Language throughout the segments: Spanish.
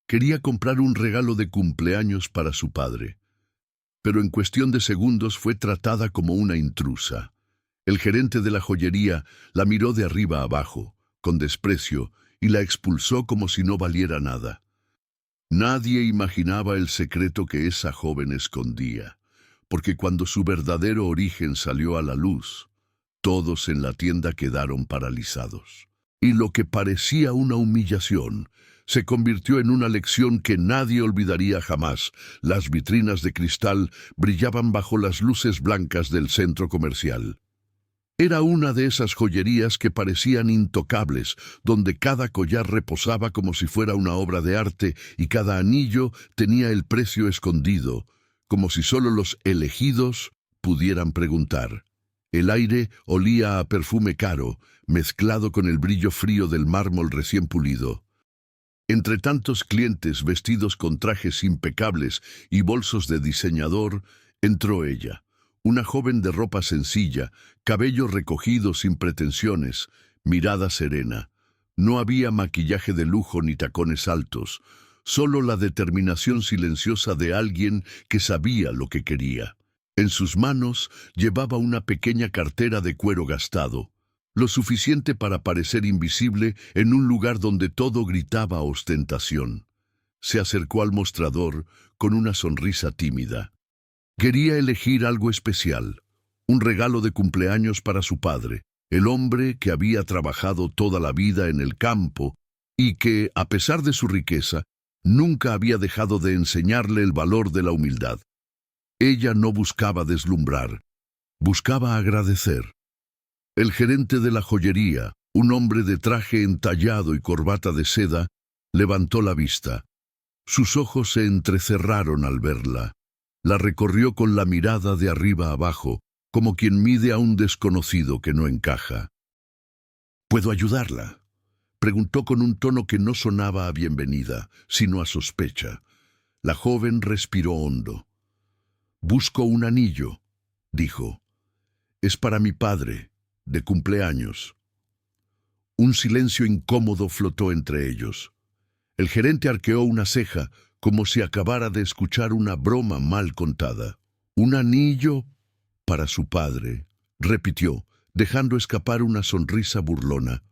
Quería comprar un regalo de cumpleaños para su padre, pero en cuestión de segundos fue tratada como una intrusa. El gerente de la joyería la miró de arriba abajo, con desprecio, y la expulsó como si no valiera nada. Nadie imaginaba el secreto que esa joven escondía, porque cuando su verdadero origen salió a la luz, todos en la tienda quedaron paralizados. Y lo que parecía una humillación se convirtió en una lección que nadie olvidaría jamás. Las vitrinas de cristal brillaban bajo las luces blancas del centro comercial. Era una de esas joyerías que parecían intocables, donde cada collar reposaba como si fuera una obra de arte y cada anillo tenía el precio escondido, como si solo los elegidos pudieran preguntar. El aire olía a perfume caro, mezclado con el brillo frío del mármol recién pulido. Entre tantos clientes vestidos con trajes impecables y bolsos de diseñador, entró ella, una joven de ropa sencilla, cabello recogido sin pretensiones, mirada serena. No había maquillaje de lujo ni tacones altos, solo la determinación silenciosa de alguien que sabía lo que quería. En sus manos llevaba una pequeña cartera de cuero gastado, lo suficiente para parecer invisible en un lugar donde todo gritaba ostentación. Se acercó al mostrador con una sonrisa tímida. Quería elegir algo especial, un regalo de cumpleaños para su padre, el hombre que había trabajado toda la vida en el campo y que, a pesar de su riqueza, nunca había dejado de enseñarle el valor de la humildad. Ella no buscaba deslumbrar, buscaba agradecer. El gerente de la joyería, un hombre de traje entallado y corbata de seda, levantó la vista. Sus ojos se entrecerraron al verla. La recorrió con la mirada de arriba abajo, como quien mide a un desconocido que no encaja. ¿Puedo ayudarla?, preguntó con un tono que no sonaba a bienvenida, sino a sospecha. La joven respiró hondo. «Busco un anillo», dijo. «Es para mi padre, de cumpleaños». Un silencio incómodo flotó entre ellos. El gerente arqueó una ceja, como si acabara de escuchar una broma mal contada. «Un anillo para su padre», repitió, dejando escapar una sonrisa burlona.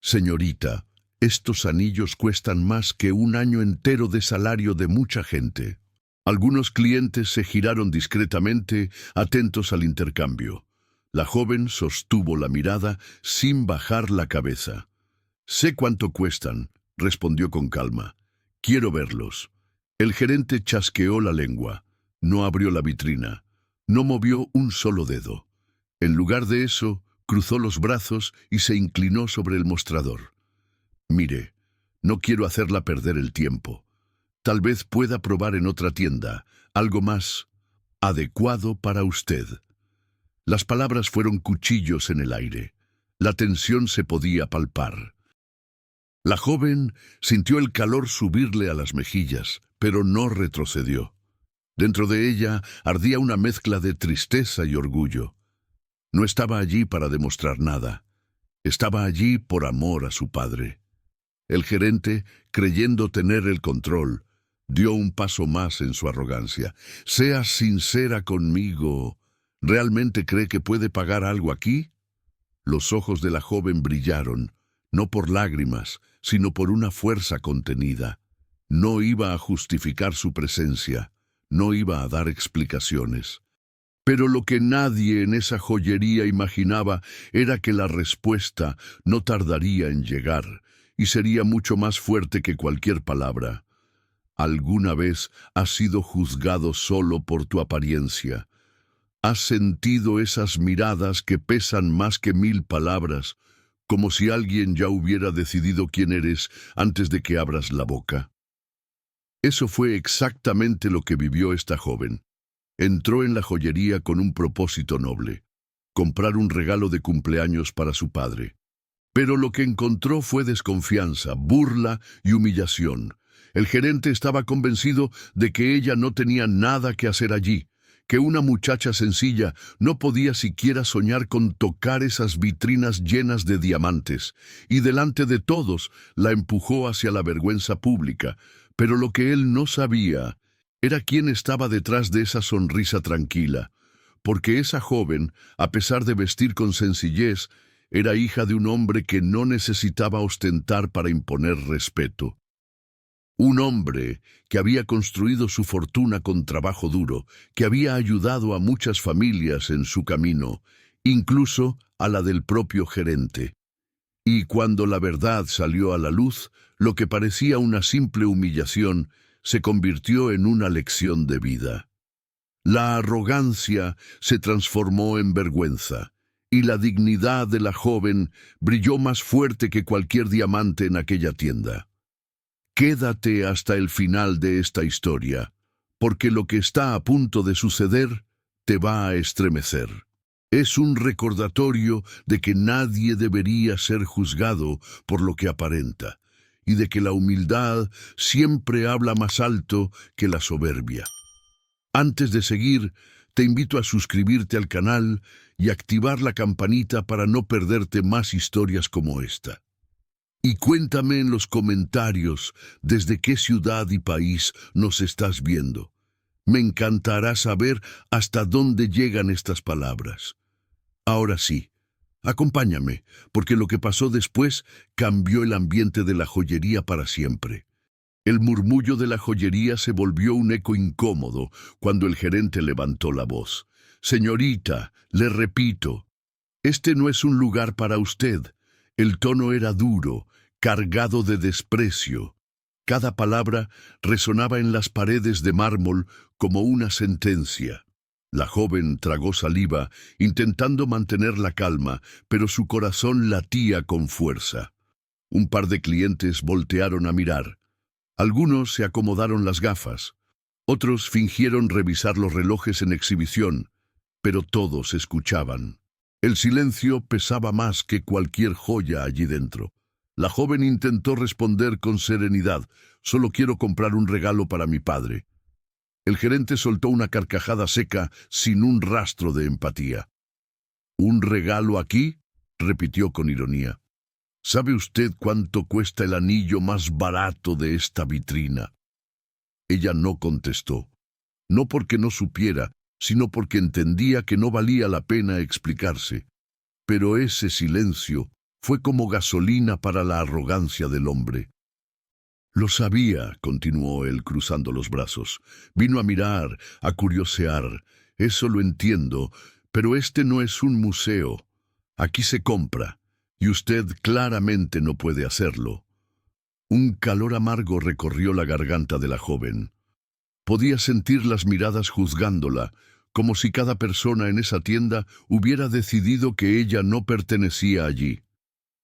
«Señorita, estos anillos cuestan más que un año entero de salario de mucha gente». Algunos clientes se giraron discretamente, atentos al intercambio. La joven sostuvo la mirada sin bajar la cabeza. «Sé cuánto cuestan», respondió con calma. «Quiero verlos». El gerente chasqueó la lengua. No abrió la vitrina. No movió un solo dedo. En lugar de eso, cruzó los brazos y se inclinó sobre el mostrador. «Mire, no quiero hacerla perder el tiempo. Tal vez pueda probar en otra tienda, algo más adecuado para usted». Las palabras fueron cuchillos en el aire. La tensión se podía palpar. La joven sintió el calor subirle a las mejillas, pero no retrocedió. Dentro de ella ardía una mezcla de tristeza y orgullo. No estaba allí para demostrar nada. Estaba allí por amor a su padre. El gerente, creyendo tener el control, dio un paso más en su arrogancia. «Sea sincera conmigo. ¿Realmente cree que puede pagar algo aquí?» Los ojos de la joven brillaron, no por lágrimas, sino por una fuerza contenida. No iba a justificar su presencia, no iba a dar explicaciones. Pero lo que nadie en esa joyería imaginaba era que la respuesta no tardaría en llegar, y sería mucho más fuerte que cualquier palabra. ¿Alguna vez has sido juzgado solo por tu apariencia? ¿Has sentido esas miradas que pesan más que 1000 palabras, como si alguien ya hubiera decidido quién eres antes de que abras la boca? Eso fue exactamente lo que vivió esta joven. Entró en la joyería con un propósito noble: comprar un regalo de cumpleaños para su padre. Pero lo que encontró fue desconfianza, burla y humillación. El gerente estaba convencido de que ella no tenía nada que hacer allí, que una muchacha sencilla no podía siquiera soñar con tocar esas vitrinas llenas de diamantes, y delante de todos la empujó hacia la vergüenza pública, Pero lo que él no sabía era quién estaba detrás de esa sonrisa tranquila, porque esa joven, a pesar de vestir con sencillez, era hija de un hombre que no necesitaba ostentar para imponer respeto. Un hombre que había construido su fortuna con trabajo duro, que había ayudado a muchas familias en su camino, incluso a la del propio gerente. Y cuando la verdad salió a la luz, lo que parecía una simple humillación se convirtió en una lección de vida. La arrogancia se transformó en vergüenza, y la dignidad de la joven brilló más fuerte que cualquier diamante en aquella tienda. Quédate hasta el final de esta historia, porque lo que está a punto de suceder te va a estremecer. Es un recordatorio de que nadie debería ser juzgado por lo que aparenta, y de que la humildad siempre habla más alto que la soberbia. Antes de seguir, te invito a suscribirte al canal y activar la campanita para no perderte más historias como esta. Y cuéntame en los comentarios desde qué ciudad y país nos estás viendo. Me encantará saber hasta dónde llegan estas palabras. Ahora sí, acompáñame, porque lo que pasó después cambió el ambiente de la joyería para siempre. El murmullo de la joyería se volvió un eco incómodo cuando el gerente levantó la voz. Señorita, le repito, este no es un lugar para usted. El tono era duro, cargado de desprecio. Cada palabra resonaba en las paredes de mármol como una sentencia. La joven tragó saliva, intentando mantener la calma, pero su corazón latía con fuerza. Un par de clientes voltearon a mirar. Algunos se acomodaron las gafas. Otros fingieron revisar los relojes en exhibición, pero todos escuchaban. El silencio pesaba más que cualquier joya allí dentro. La joven intentó responder con serenidad. Solo quiero comprar un regalo para mi padre. El gerente soltó una carcajada seca sin un rastro de empatía. ¿Un regalo aquí?, repitió con ironía. ¿Sabe usted cuánto cuesta el anillo más barato de esta vitrina? Ella no contestó. No porque no supiera, sino porque entendía que no valía la pena explicarse. Pero ese silencio fue como gasolina para la arrogancia del hombre. Lo sabía, continuó él cruzando los brazos. Vino a mirar, a curiosear. Eso lo entiendo, pero este no es un museo. Aquí se compra, y usted claramente no puede hacerlo. Un calor amargo recorrió la garganta de la joven. Podía sentir las miradas juzgándola, como si cada persona en esa tienda hubiera decidido que ella no pertenecía allí.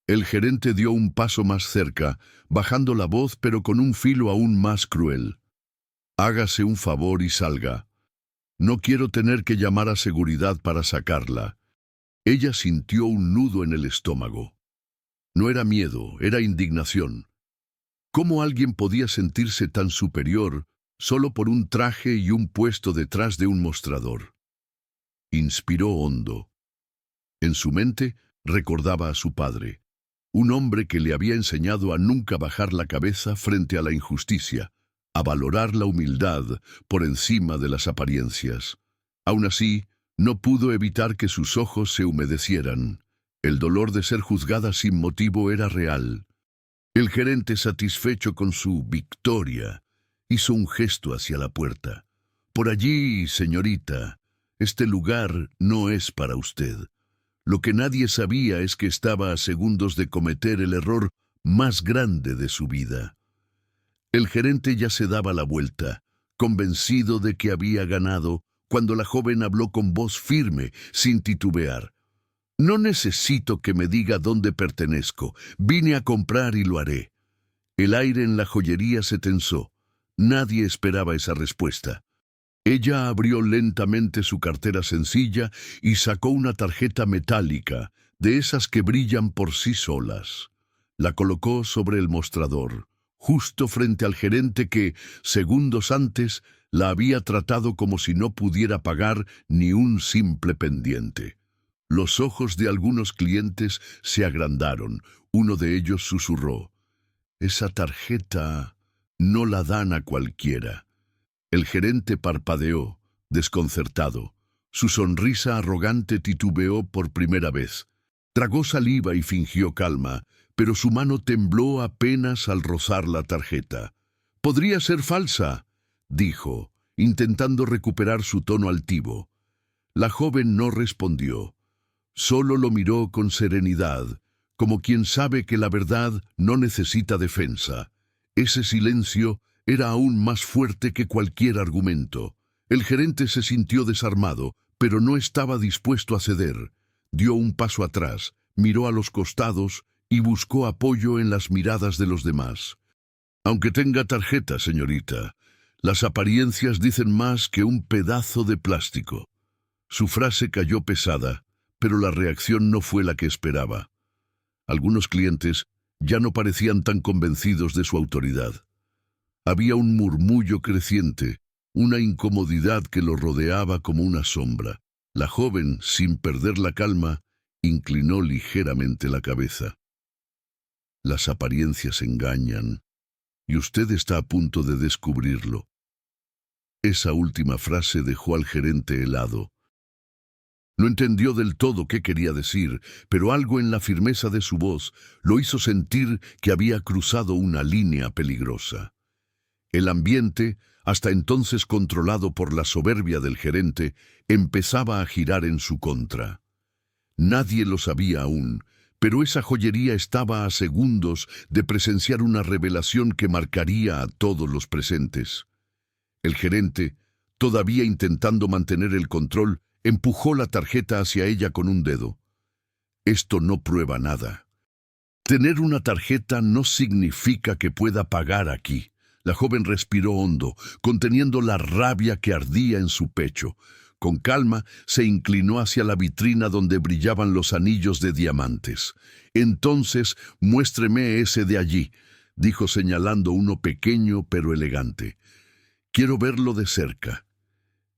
El gerente dio un paso más cerca, bajando la voz pero con un filo aún más cruel. Hágase un favor y salga. No quiero tener que llamar a seguridad para sacarla. Ella sintió un nudo en el estómago. No era miedo, era indignación. ¿Cómo alguien podía sentirse tan superior solo por un traje y un puesto detrás de un mostrador? Inspiró hondo. En su mente recordaba a su padre, un hombre que le había enseñado a nunca bajar la cabeza frente a la injusticia, a valorar la humildad por encima de las apariencias. Aún así, no pudo evitar que sus ojos se humedecieran. El dolor de ser juzgada sin motivo era real. El gerente, satisfecho con su victoria, hizo un gesto hacia la puerta. Por allí, señorita, este lugar no es para usted. Lo que nadie sabía es que estaba a segundos de cometer el error más grande de su vida. El gerente ya se daba la vuelta, convencido de que había ganado, cuando la joven habló con voz firme, sin titubear. No necesito que me diga dónde pertenezco. Vine a comprar y lo haré. El aire en la joyería se tensó. Nadie esperaba esa respuesta. Ella abrió lentamente su cartera sencilla y sacó una tarjeta metálica, de esas que brillan por sí solas. La colocó sobre el mostrador, justo frente al gerente que, segundos antes, la había tratado como si no pudiera pagar ni un simple pendiente. Los ojos de algunos clientes se agrandaron. Uno de ellos susurró: «Esa tarjeta No la dan a cualquiera. El gerente parpadeó, desconcertado. Su sonrisa arrogante titubeó por primera vez. Tragó saliva y fingió calma, pero su mano tembló apenas al rozar la tarjeta. «Podría ser falsa», dijo, intentando recuperar su tono altivo. La joven no respondió. Solo lo miró con serenidad, como quien sabe que la verdad no necesita defensa. Ese silencio era aún más fuerte que cualquier argumento. El gerente se sintió desarmado, pero no estaba dispuesto a ceder. Dio un paso atrás, miró a los costados y buscó apoyo en las miradas de los demás. «Aunque tenga tarjeta, señorita, las apariencias dicen más que un pedazo de plástico». Su frase cayó pesada, pero la reacción no fue la que esperaba. Algunos clientes ya no parecían tan convencidos de su autoridad. Había un murmullo creciente, una incomodidad que lo rodeaba como una sombra. La joven, sin perder la calma, inclinó ligeramente la cabeza. «Las apariencias engañan, y usted está a punto de descubrirlo». Esa última frase dejó al gerente helado. No entendió del todo qué quería decir, pero algo en la firmeza de su voz lo hizo sentir que había cruzado una línea peligrosa. El ambiente, hasta entonces controlado por la soberbia del gerente, empezaba a girar en su contra. Nadie lo sabía aún, pero esa joyería estaba a segundos de presenciar una revelación que marcaría a todos los presentes. El gerente, todavía intentando mantener el control, empujó la tarjeta hacia ella con un dedo. «Esto no prueba nada. Tener una tarjeta no significa que pueda pagar aquí». La joven respiró hondo, conteniendo la rabia que ardía en su pecho. Con calma, se inclinó hacia la vitrina donde brillaban los anillos de diamantes. «Entonces, muéstreme ese de allí», dijo señalando uno pequeño pero elegante. «Quiero verlo de cerca».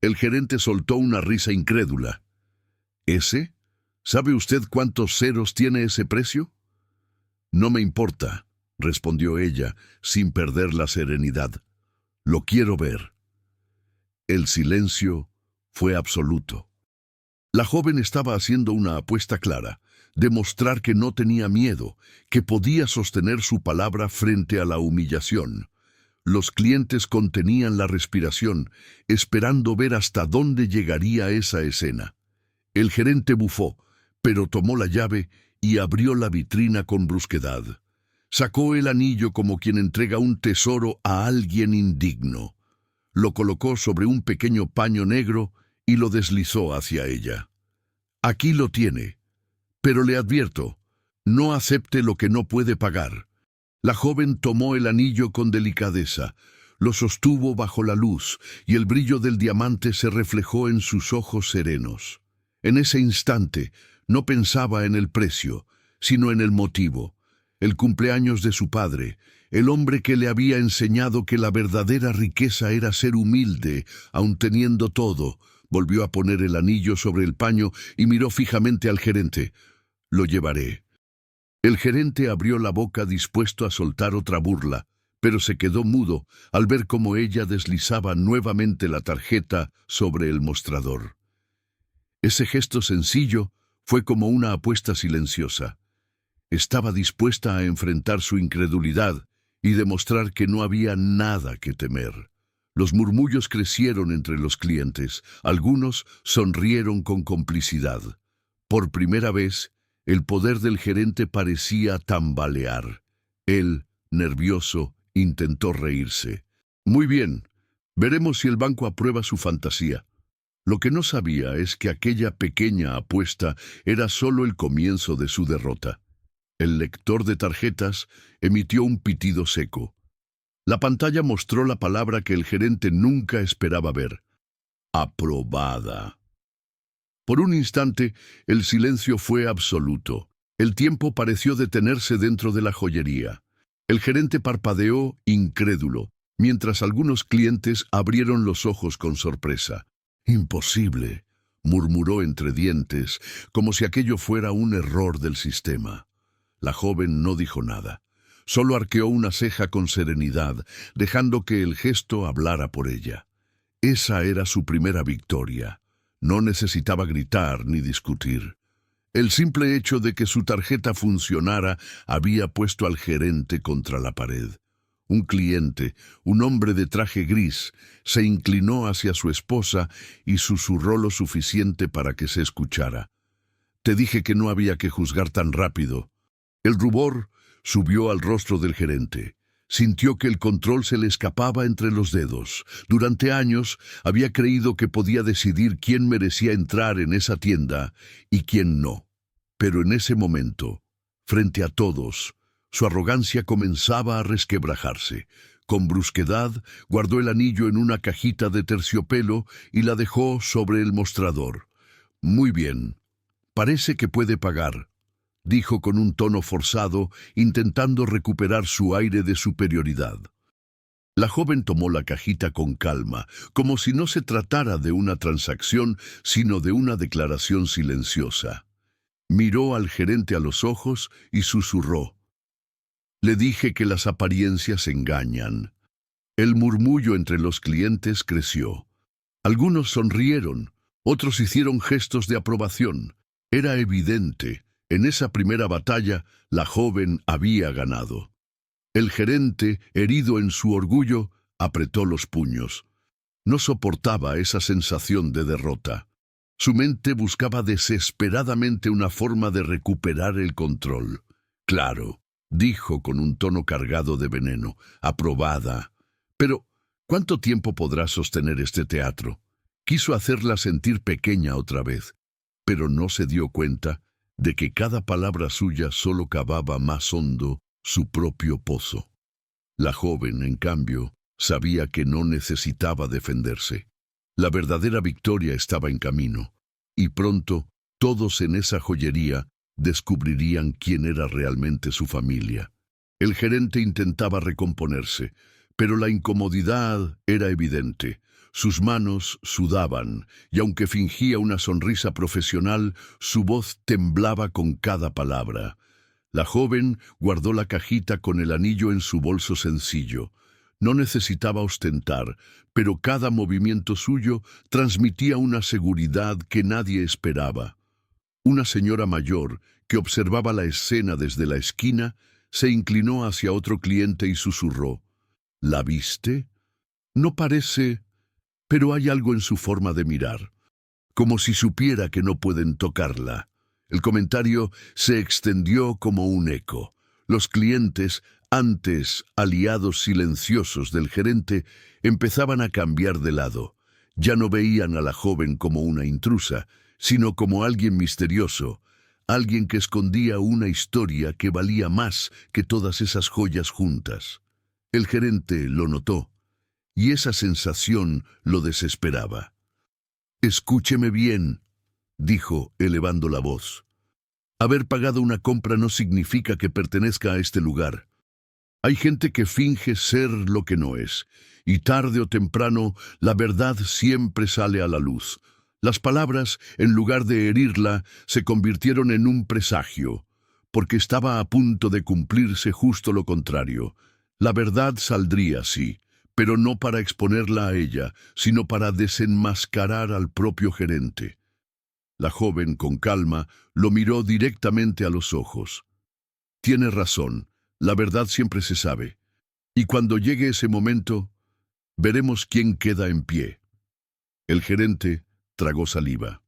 El gerente soltó una risa incrédula. «¿Ese? ¿Sabe usted cuántos ceros tiene ese precio?» «No me importa», respondió ella, sin perder la serenidad. «Lo quiero ver». El silencio fue absoluto. La joven estaba haciendo una apuesta clara, demostrar que no tenía miedo, que podía sostener su palabra frente a la humillación. Los clientes contenían la respiración, esperando ver hasta dónde llegaría esa escena. El gerente bufó, pero tomó la llave y abrió la vitrina con brusquedad. Sacó el anillo como quien entrega un tesoro a alguien indigno. Lo colocó sobre un pequeño paño negro y lo deslizó hacia ella. «Aquí lo tiene. Pero le advierto, no acepte lo que no puede pagar». La joven tomó el anillo con delicadeza, lo sostuvo bajo la luz y el brillo del diamante se reflejó en sus ojos serenos. En ese instante no pensaba en el precio, sino en el motivo. El cumpleaños de su padre, el hombre que le había enseñado que la verdadera riqueza era ser humilde, aun teniendo todo. Volvió a poner el anillo sobre el paño y miró fijamente al gerente. «Lo llevaré». El gerente abrió la boca dispuesto a soltar otra burla, pero se quedó mudo al ver cómo ella deslizaba nuevamente la tarjeta sobre el mostrador. Ese gesto sencillo fue como una apuesta silenciosa. Estaba dispuesta a enfrentar su incredulidad y demostrar que no había nada que temer. Los murmullos crecieron entre los clientes, algunos sonrieron con complicidad. Por primera vez, el poder del gerente parecía tambalear. Él, nervioso, intentó reírse. «Muy bien, veremos si el banco aprueba su fantasía». Lo que no sabía es que aquella pequeña apuesta era solo el comienzo de su derrota. El lector de tarjetas emitió un pitido seco. La pantalla mostró la palabra que el gerente nunca esperaba ver. «Aprobada». Por un instante, el silencio fue absoluto. El tiempo pareció detenerse dentro de la joyería. El gerente parpadeó incrédulo, mientras algunos clientes abrieron los ojos con sorpresa. «Imposible», murmuró entre dientes, como si aquello fuera un error del sistema. La joven no dijo nada. Solo arqueó una ceja con serenidad, dejando que el gesto hablara por ella. Esa era su primera victoria. No necesitaba gritar ni discutir. El simple hecho de que su tarjeta funcionara había puesto al gerente contra la pared. Un cliente, un hombre de traje gris, se inclinó hacia su esposa y susurró lo suficiente para que se escuchara. «Te dije que no había que juzgar tan rápido». El rubor subió al rostro del gerente. Sintió que el control se le escapaba entre los dedos. Durante años había creído que podía decidir quién merecía entrar en esa tienda y quién no. Pero en ese momento, frente a todos, su arrogancia comenzaba a resquebrajarse. Con brusquedad, guardó el anillo en una cajita de terciopelo y la dejó sobre el mostrador. «Muy bien, parece que puede pagar», dijo con un tono forzado, intentando recuperar su aire de superioridad. La joven tomó la cajita con calma, como si no se tratara de una transacción, sino de una declaración silenciosa. Miró al gerente a los ojos y susurró. «Le dije que las apariencias engañan». El murmullo entre los clientes creció. Algunos sonrieron, otros hicieron gestos de aprobación. Era evidente. En esa primera batalla, la joven había ganado. El gerente, herido en su orgullo, apretó los puños. No soportaba esa sensación de derrota. Su mente buscaba desesperadamente una forma de recuperar el control. «Claro», dijo con un tono cargado de veneno, «aprobada. Pero, ¿cuánto tiempo podrá sostener este teatro?» Quiso hacerla sentir pequeña otra vez, pero no se dio cuenta de que cada palabra suya solo cavaba más hondo su propio pozo. La joven, en cambio, sabía que no necesitaba defenderse. La verdadera victoria estaba en camino, y pronto todos en esa joyería descubrirían quién era realmente su familia. El gerente intentaba recomponerse, pero la incomodidad era evidente. Sus manos sudaban, y aunque fingía una sonrisa profesional, su voz temblaba con cada palabra. La joven guardó la cajita con el anillo en su bolso sencillo. No necesitaba ostentar, pero cada movimiento suyo transmitía una seguridad que nadie esperaba. Una señora mayor, que observaba la escena desde la esquina, se inclinó hacia otro cliente y susurró. «¿La viste? No parece, pero hay algo en su forma de mirar, como si supiera que no pueden tocarla». El comentario se extendió como un eco. Los clientes, antes aliados silenciosos del gerente, empezaban a cambiar de lado. Ya no veían a la joven como una intrusa, sino como alguien misterioso, alguien que escondía una historia que valía más que todas esas joyas juntas. El gerente lo notó, y esa sensación lo desesperaba. «Escúcheme bien», dijo, elevando la voz. «Haber pagado una compra no significa que pertenezca a este lugar. Hay gente que finge ser lo que no es, y tarde o temprano la verdad siempre sale a la luz». Las palabras, en lugar de herirla, se convirtieron en un presagio, porque estaba a punto de cumplirse justo lo contrario. La verdad saldría, sí, pero no para exponerla a ella, sino para desenmascarar al propio gerente. La joven, con calma, lo miró directamente a los ojos. «Tiene razón, la verdad siempre se sabe, y cuando llegue ese momento, veremos quién queda en pie». El gerente tragó saliva.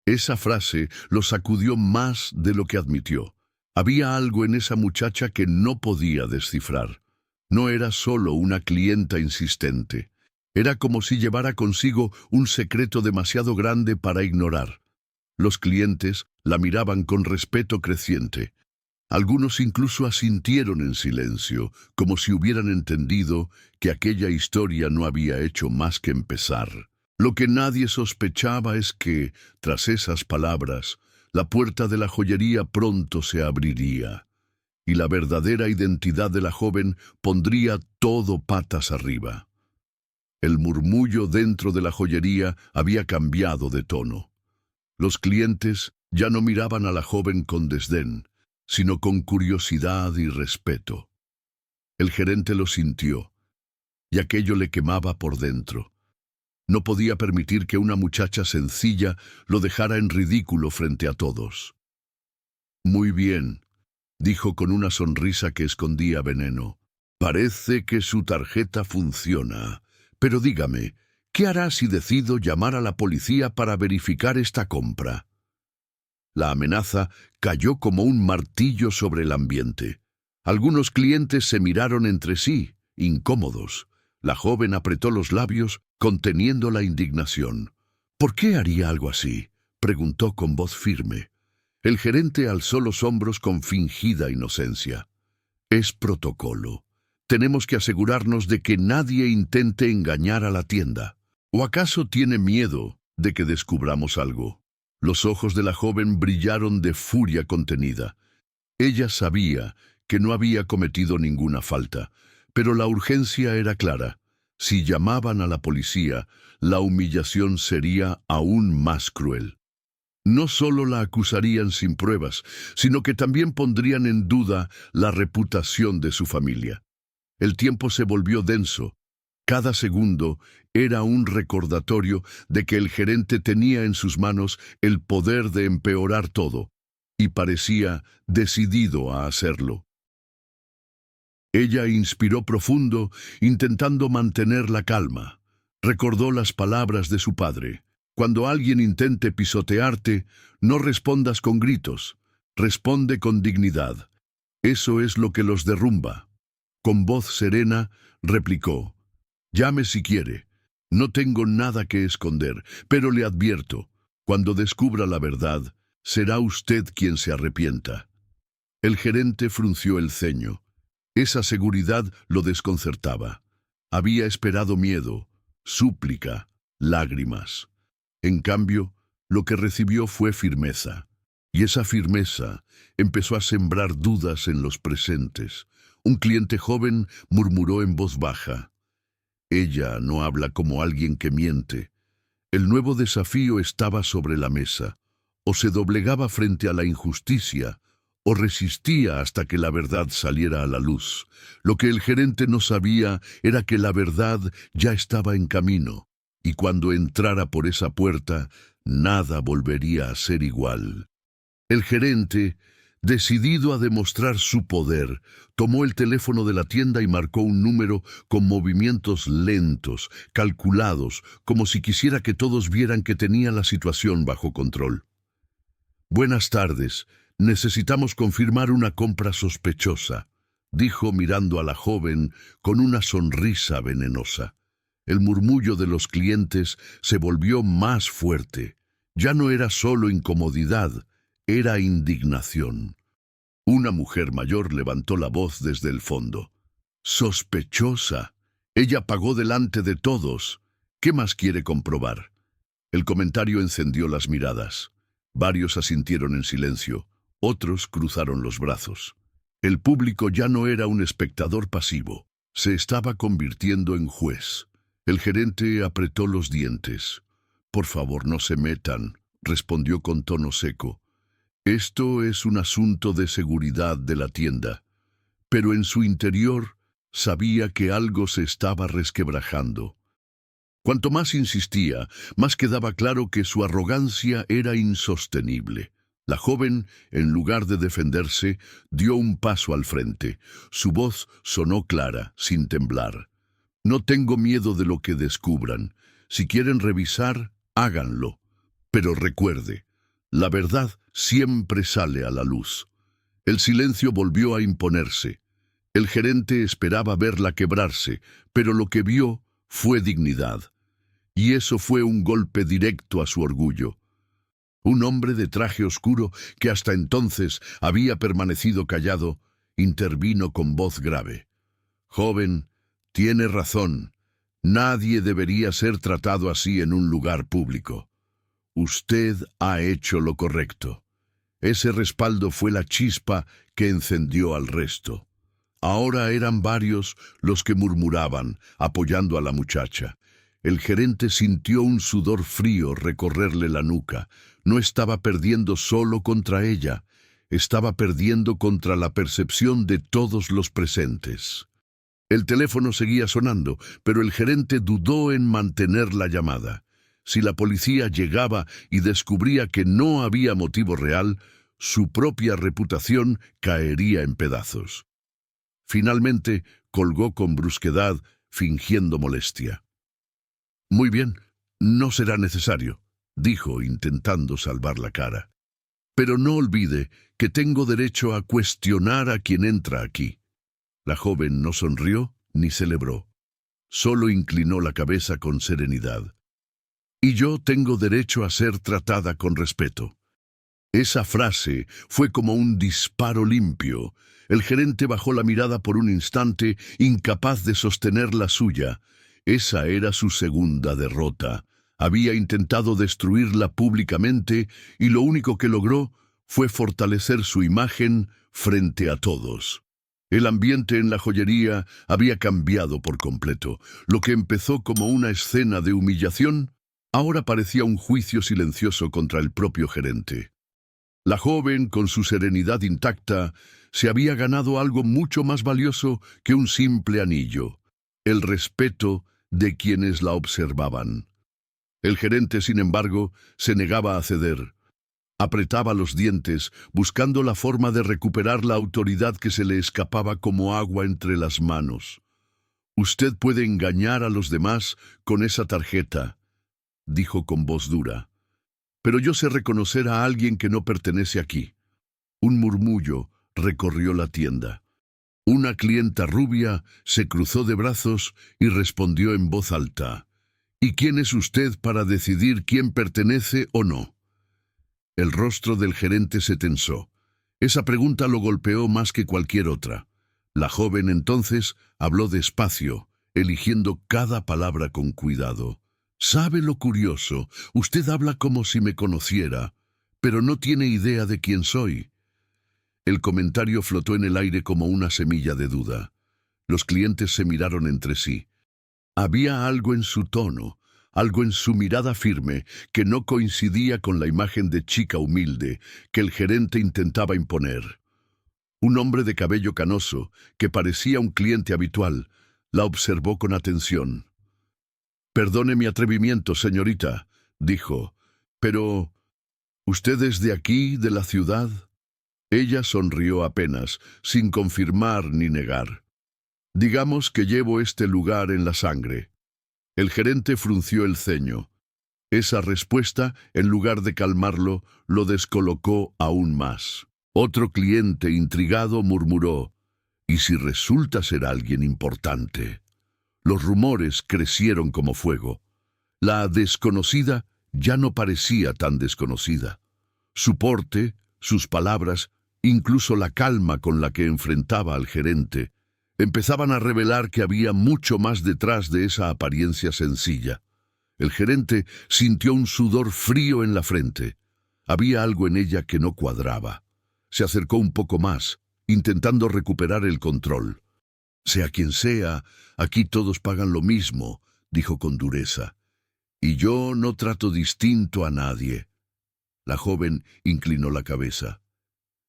Esa frase lo sacudió más de lo que admitió. Había algo en esa muchacha que no podía descifrar. No era solo una clienta insistente. Era como si llevara consigo un secreto demasiado grande para ignorar. Los clientes la miraban con respeto creciente. Algunos incluso asintieron en silencio, como si hubieran entendido que aquella historia no había hecho más que empezar. Lo que nadie sospechaba es que, tras esas palabras, la puerta de la joyería pronto se abriría, y la verdadera identidad de la joven pondría todo patas arriba. El murmullo dentro de la joyería había cambiado de tono. Los clientes ya no miraban a la joven con desdén, sino con curiosidad y respeto. El gerente lo sintió, y aquello le quemaba por dentro. No podía permitir que una muchacha sencilla lo dejara en ridículo frente a todos. Muy bien, dijo con una sonrisa que escondía veneno. Parece que su tarjeta funciona. Pero dígame, ¿qué hará si decido llamar a la policía para verificar esta compra? La amenaza cayó como un martillo sobre el ambiente. Algunos clientes se miraron entre sí, incómodos. La joven apretó los labios, conteniendo la indignación. ¿Por qué haría algo así?, preguntó con voz firme. El gerente alzó los hombros con fingida inocencia. Es protocolo. Tenemos que asegurarnos de que nadie intente engañar a la tienda. ¿O acaso tiene miedo de que descubramos algo? Los ojos de la joven brillaron de furia contenida. Ella sabía que no había cometido ninguna falta, pero la urgencia era clara. Si llamaban a la policía, la humillación sería aún más cruel. No solo la acusarían sin pruebas, sino que también pondrían en duda la reputación de su familia. El tiempo se volvió denso. Cada segundo era un recordatorio de que el gerente tenía en sus manos el poder de empeorar todo, y parecía decidido a hacerlo. Ella inspiró profundo, intentando mantener la calma. Recordó las palabras de su padre. Cuando alguien intente pisotearte, no respondas con gritos, responde con dignidad. Eso es lo que los derrumba. Con voz serena, replicó: llame si quiere. No tengo nada que esconder, pero le advierto, cuando descubra la verdad, será usted quien se arrepienta. El gerente frunció el ceño. Esa seguridad lo desconcertaba. Había esperado miedo, súplica, lágrimas. En cambio, lo que recibió fue firmeza. Y esa firmeza empezó a sembrar dudas en los presentes. Un cliente joven murmuró en voz baja: ella no habla como alguien que miente. El nuevo desafío estaba sobre la mesa. O se doblegaba frente a la injusticia, o resistía hasta que la verdad saliera a la luz. Lo que el gerente no sabía era que la verdad ya estaba en camino, y cuando entrara por esa puerta, nada volvería a ser igual. El gerente, decidido a demostrar su poder, tomó el teléfono de la tienda y marcó un número con movimientos lentos, calculados, como si quisiera que todos vieran que tenía la situación bajo control. Buenas tardes, necesitamos confirmar una compra sospechosa, dijo mirando a la joven con una sonrisa venenosa. El murmullo de los clientes se volvió más fuerte. Ya no era solo incomodidad, era indignación. Una mujer mayor levantó la voz desde el fondo. ¡Sospechosa! Ella pagó delante de todos. ¿Qué más quiere comprobar? El comentario encendió las miradas. Varios asintieron en silencio, otros cruzaron los brazos. El público ya no era un espectador pasivo, se estaba convirtiendo en juez. El gerente apretó los dientes. Por favor, no se metan, respondió con tono seco. Esto es un asunto de seguridad de la tienda. Pero en su interior sabía que algo se estaba resquebrajando. Cuanto más insistía, más quedaba claro que su arrogancia era insostenible. La joven, en lugar de defenderse, dio un paso al frente. Su voz sonó clara, sin temblar. No tengo miedo de lo que descubran. Si quieren revisar, háganlo. Pero recuerde, la verdad siempre sale a la luz. El silencio volvió a imponerse. El gerente esperaba verla quebrarse, pero lo que vio fue dignidad. Y eso fue un golpe directo a su orgullo. Un hombre de traje oscuro, que hasta entonces había permanecido callado, intervino con voz grave. Joven, tiene razón. Nadie debería ser tratado así en un lugar público. Usted ha hecho lo correcto. Ese respaldo fue la chispa que encendió al resto. Ahora eran varios los que murmuraban, apoyando a la muchacha. El gerente sintió un sudor frío recorrerle la nuca. No estaba perdiendo solo contra ella, estaba perdiendo contra la percepción de todos los presentes. El teléfono seguía sonando, pero el gerente dudó en mantener la llamada. Si la policía llegaba y descubría que no había motivo real, su propia reputación caería en pedazos. Finalmente, colgó con brusquedad, fingiendo molestia. «Muy bien, no será necesario», dijo, intentando salvar la cara. «Pero no olvide que tengo derecho a cuestionar a quien entra aquí». La joven no sonrió ni celebró. Solo inclinó la cabeza con serenidad. «Y yo tengo derecho a ser tratada con respeto». Esa frase fue como un disparo limpio. El gerente bajó la mirada por un instante, incapaz de sostener la suya. Esa era su segunda derrota. Había intentado destruirla públicamente y lo único que logró fue fortalecer su imagen frente a todos. El ambiente en la joyería había cambiado por completo. Lo que empezó como una escena de humillación, ahora parecía un juicio silencioso contra el propio gerente. La joven, con su serenidad intacta, se había ganado algo mucho más valioso que un simple anillo: el respeto de quienes la observaban. El gerente, sin embargo, se negaba a ceder. Apretaba los dientes, buscando la forma de recuperar la autoridad que se le escapaba como agua entre las manos. «Usted puede engañar a los demás con esa tarjeta», dijo con voz dura. «Pero yo sé reconocer a alguien que no pertenece aquí». Un murmullo recorrió la tienda. Una clienta rubia se cruzó de brazos y respondió en voz alta: «¿Y quién es usted para decidir quién pertenece o no?». El rostro del gerente se tensó. Esa pregunta lo golpeó más que cualquier otra. La joven entonces habló despacio, eligiendo cada palabra con cuidado. «¿Sabe lo curioso? Usted habla como si me conociera, pero no tiene idea de quién soy». El comentario flotó en el aire como una semilla de duda. Los clientes se miraron entre sí. Había algo en su tono, algo en su mirada firme, que no coincidía con la imagen de chica humilde que el gerente intentaba imponer. Un hombre de cabello canoso, que parecía un cliente habitual, la observó con atención. «Perdone mi atrevimiento, señorita», dijo, «pero ¿usted es de aquí, de la ciudad?». Ella sonrió apenas, sin confirmar ni negar. «Digamos que llevo este lugar en la sangre». El gerente frunció el ceño. Esa respuesta, en lugar de calmarlo, lo descolocó aún más. Otro cliente intrigado murmuró: «¿Y si resulta ser alguien importante?». Los rumores crecieron como fuego. La desconocida ya no parecía tan desconocida. Su porte, sus palabras, incluso la calma con la que enfrentaba al gerente, empezaban a revelar que había mucho más detrás de esa apariencia sencilla. El gerente sintió un sudor frío en la frente. Había algo en ella que no cuadraba. Se acercó un poco más, intentando recuperar el control. «Sea quien sea, aquí todos pagan lo mismo», dijo con dureza. «Y yo no trato distinto a nadie». La joven inclinó la cabeza.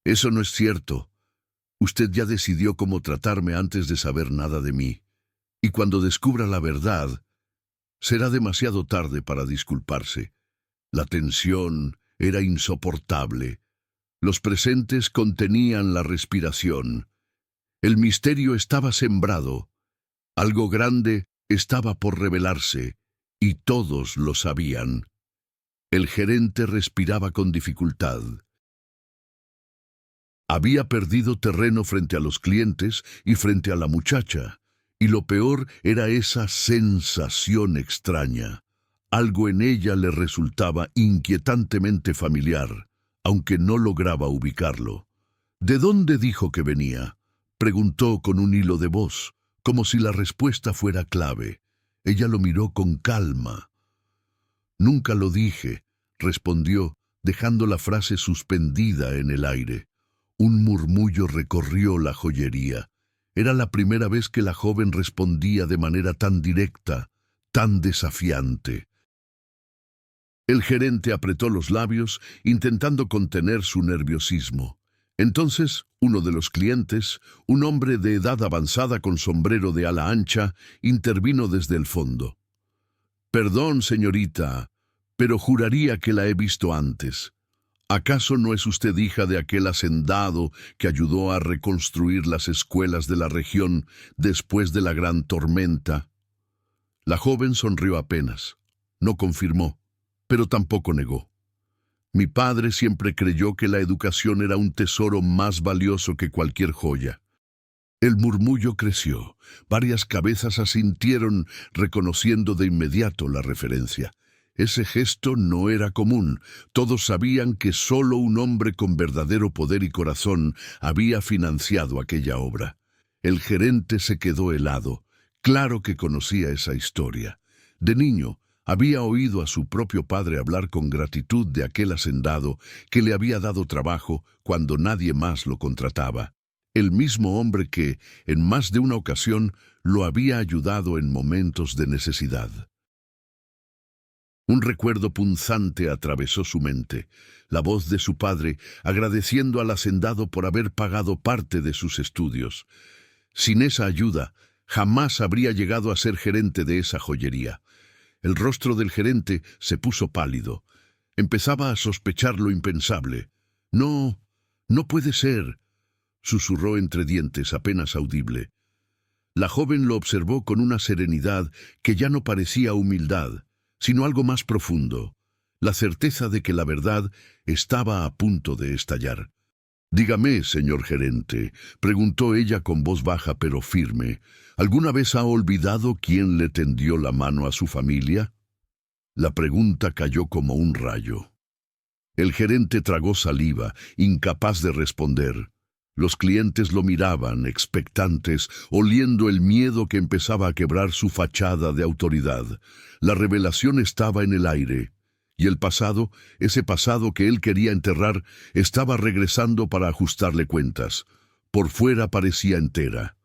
«Eso no es cierto. Usted ya decidió cómo tratarme antes de saber nada de mí. Y cuando descubra la verdad, será demasiado tarde para disculparse». La tensión era insoportable. Los presentes contenían la respiración. El misterio estaba sembrado. Algo grande estaba por revelarse, y todos lo sabían. El gerente respiraba con dificultad. Había perdido terreno frente a los clientes y frente a la muchacha, y lo peor era esa sensación extraña. Algo en ella le resultaba inquietantemente familiar, aunque no lograba ubicarlo. «¿De dónde dijo que venía?», preguntó con un hilo de voz, como si la respuesta fuera clave. Ella lo miró con calma. «Nunca lo dije», respondió, dejando la frase suspendida en el aire. Un murmullo recorrió la joyería. Era la primera vez que la joven respondía de manera tan directa, tan desafiante. El gerente apretó los labios, intentando contener su nerviosismo. Entonces, uno de los clientes, un hombre de edad avanzada con sombrero de ala ancha, intervino desde el fondo. «Perdón, señorita, pero juraría que la he visto antes. ¿Acaso no es usted hija de aquel hacendado que ayudó a reconstruir las escuelas de la región después de la gran tormenta?» La joven sonrió apenas. No confirmó, pero tampoco negó. «Mi padre siempre creyó que la educación era un tesoro más valioso que cualquier joya». El murmullo creció. Varias cabezas asintieron, reconociendo de inmediato la referencia. Ese gesto no era común. Todos sabían que solo un hombre con verdadero poder y corazón había financiado aquella obra. El gerente se quedó helado. Claro que conocía esa historia. De niño, había oído a su propio padre hablar con gratitud de aquel hacendado que le había dado trabajo cuando nadie más lo contrataba. El mismo hombre que, en más de una ocasión, lo había ayudado en momentos de necesidad. Un recuerdo punzante atravesó su mente, la voz de su padre agradeciendo al hacendado por haber pagado parte de sus estudios. Sin esa ayuda, jamás habría llegado a ser gerente de esa joyería. El rostro del gerente se puso pálido. Empezaba a sospechar lo impensable. «No, no puede ser», susurró entre dientes apenas audible. La joven lo observó con una serenidad que ya no parecía humildad, sino algo más profundo, la certeza de que la verdad estaba a punto de estallar. «Dígame, señor gerente», preguntó ella con voz baja pero firme, «¿alguna vez ha olvidado quién le tendió la mano a su familia?» La pregunta cayó como un rayo. El gerente tragó saliva, incapaz de responder. Los clientes lo miraban, expectantes, oliendo el miedo que empezaba a quebrar su fachada de autoridad. La revelación estaba en el aire, y el pasado, ese pasado que él quería enterrar, estaba regresando para ajustarle cuentas. Por fuera parecía entera.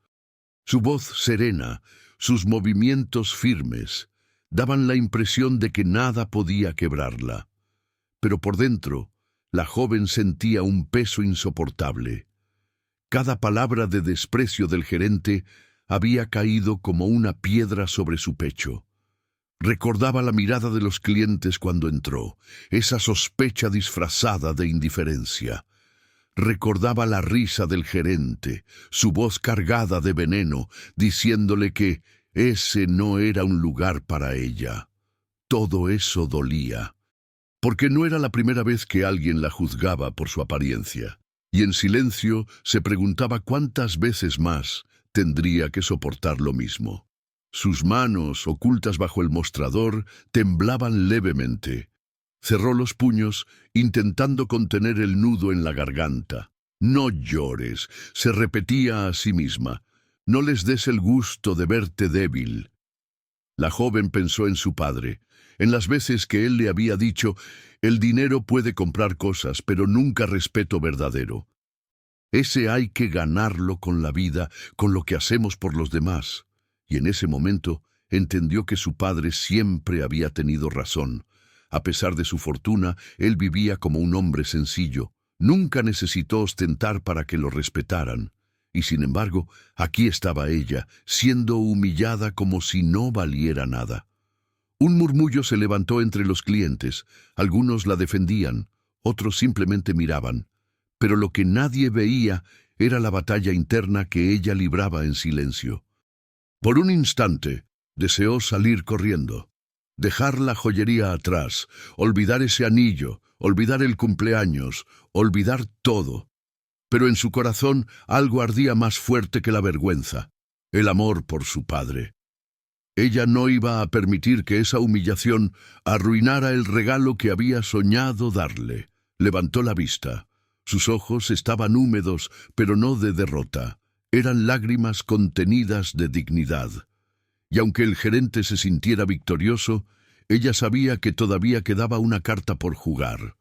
Su voz serena, sus movimientos firmes, daban la impresión de que nada podía quebrarla. Pero por dentro, la joven sentía un peso insoportable. Cada palabra de desprecio del gerente había caído como una piedra sobre su pecho. Recordaba la mirada de los clientes cuando entró, esa sospecha disfrazada de indiferencia. Recordaba la risa del gerente, su voz cargada de veneno, diciéndole que ese no era un lugar para ella. Todo eso dolía, porque no era la primera vez que alguien la juzgaba por su apariencia. Y en silencio se preguntaba cuántas veces más tendría que soportar lo mismo. Sus manos, ocultas bajo el mostrador, temblaban levemente. Cerró los puños, intentando contener el nudo en la garganta. «No llores», se repetía a sí misma. «No les des el gusto de verte débil». La joven pensó en su padre, en las veces que él le había dicho: «El dinero puede comprar cosas, pero nunca respeto verdadero. Ese hay que ganarlo con la vida, con lo que hacemos por los demás». Y en ese momento entendió que su padre siempre había tenido razón. A pesar de su fortuna, él vivía como un hombre sencillo. Nunca necesitó ostentar para que lo respetaran. Y sin embargo, aquí estaba ella, siendo humillada como si no valiera nada. Un murmullo se levantó entre los clientes. Algunos la defendían, otros simplemente miraban. Pero lo que nadie veía era la batalla interna que ella libraba en silencio. Por un instante, deseó salir corriendo, dejar la joyería atrás, olvidar ese anillo, olvidar el cumpleaños, olvidar todo. Pero en su corazón algo ardía más fuerte que la vergüenza, el amor por su padre. Ella no iba a permitir que esa humillación arruinara el regalo que había soñado darle. Levantó la vista. Sus ojos estaban húmedos, pero no de derrota. Eran lágrimas contenidas de dignidad. Y aunque el gerente se sintiera victorioso, ella sabía que todavía quedaba una carta por jugar.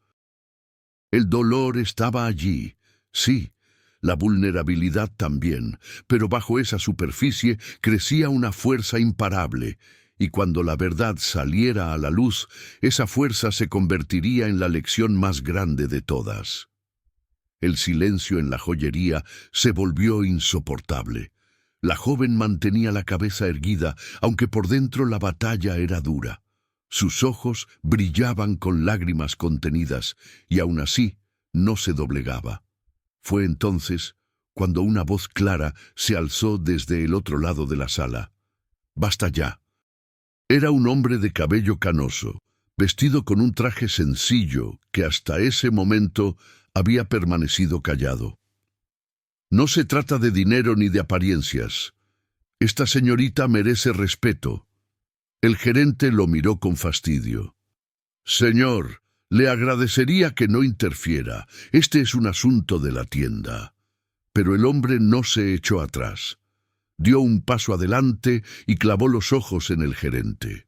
El dolor estaba allí, sí, la vulnerabilidad también, pero bajo esa superficie crecía una fuerza imparable, y cuando la verdad saliera a la luz, esa fuerza se convertiría en la lección más grande de todas. El silencio en la joyería se volvió insoportable. La joven mantenía la cabeza erguida, aunque por dentro la batalla era dura. Sus ojos brillaban con lágrimas contenidas, y aún así no se doblegaba. Fue entonces cuando una voz clara se alzó desde el otro lado de la sala. «Basta ya». Era un hombre de cabello canoso, vestido con un traje sencillo que hasta ese momento había permanecido callado. «No se trata de dinero ni de apariencias. Esta señorita merece respeto». El gerente lo miró con fastidio. «Señor, le agradecería que no interfiera. Este es un asunto de la tienda». Pero el hombre no se echó atrás. Dio un paso adelante y clavó los ojos en el gerente.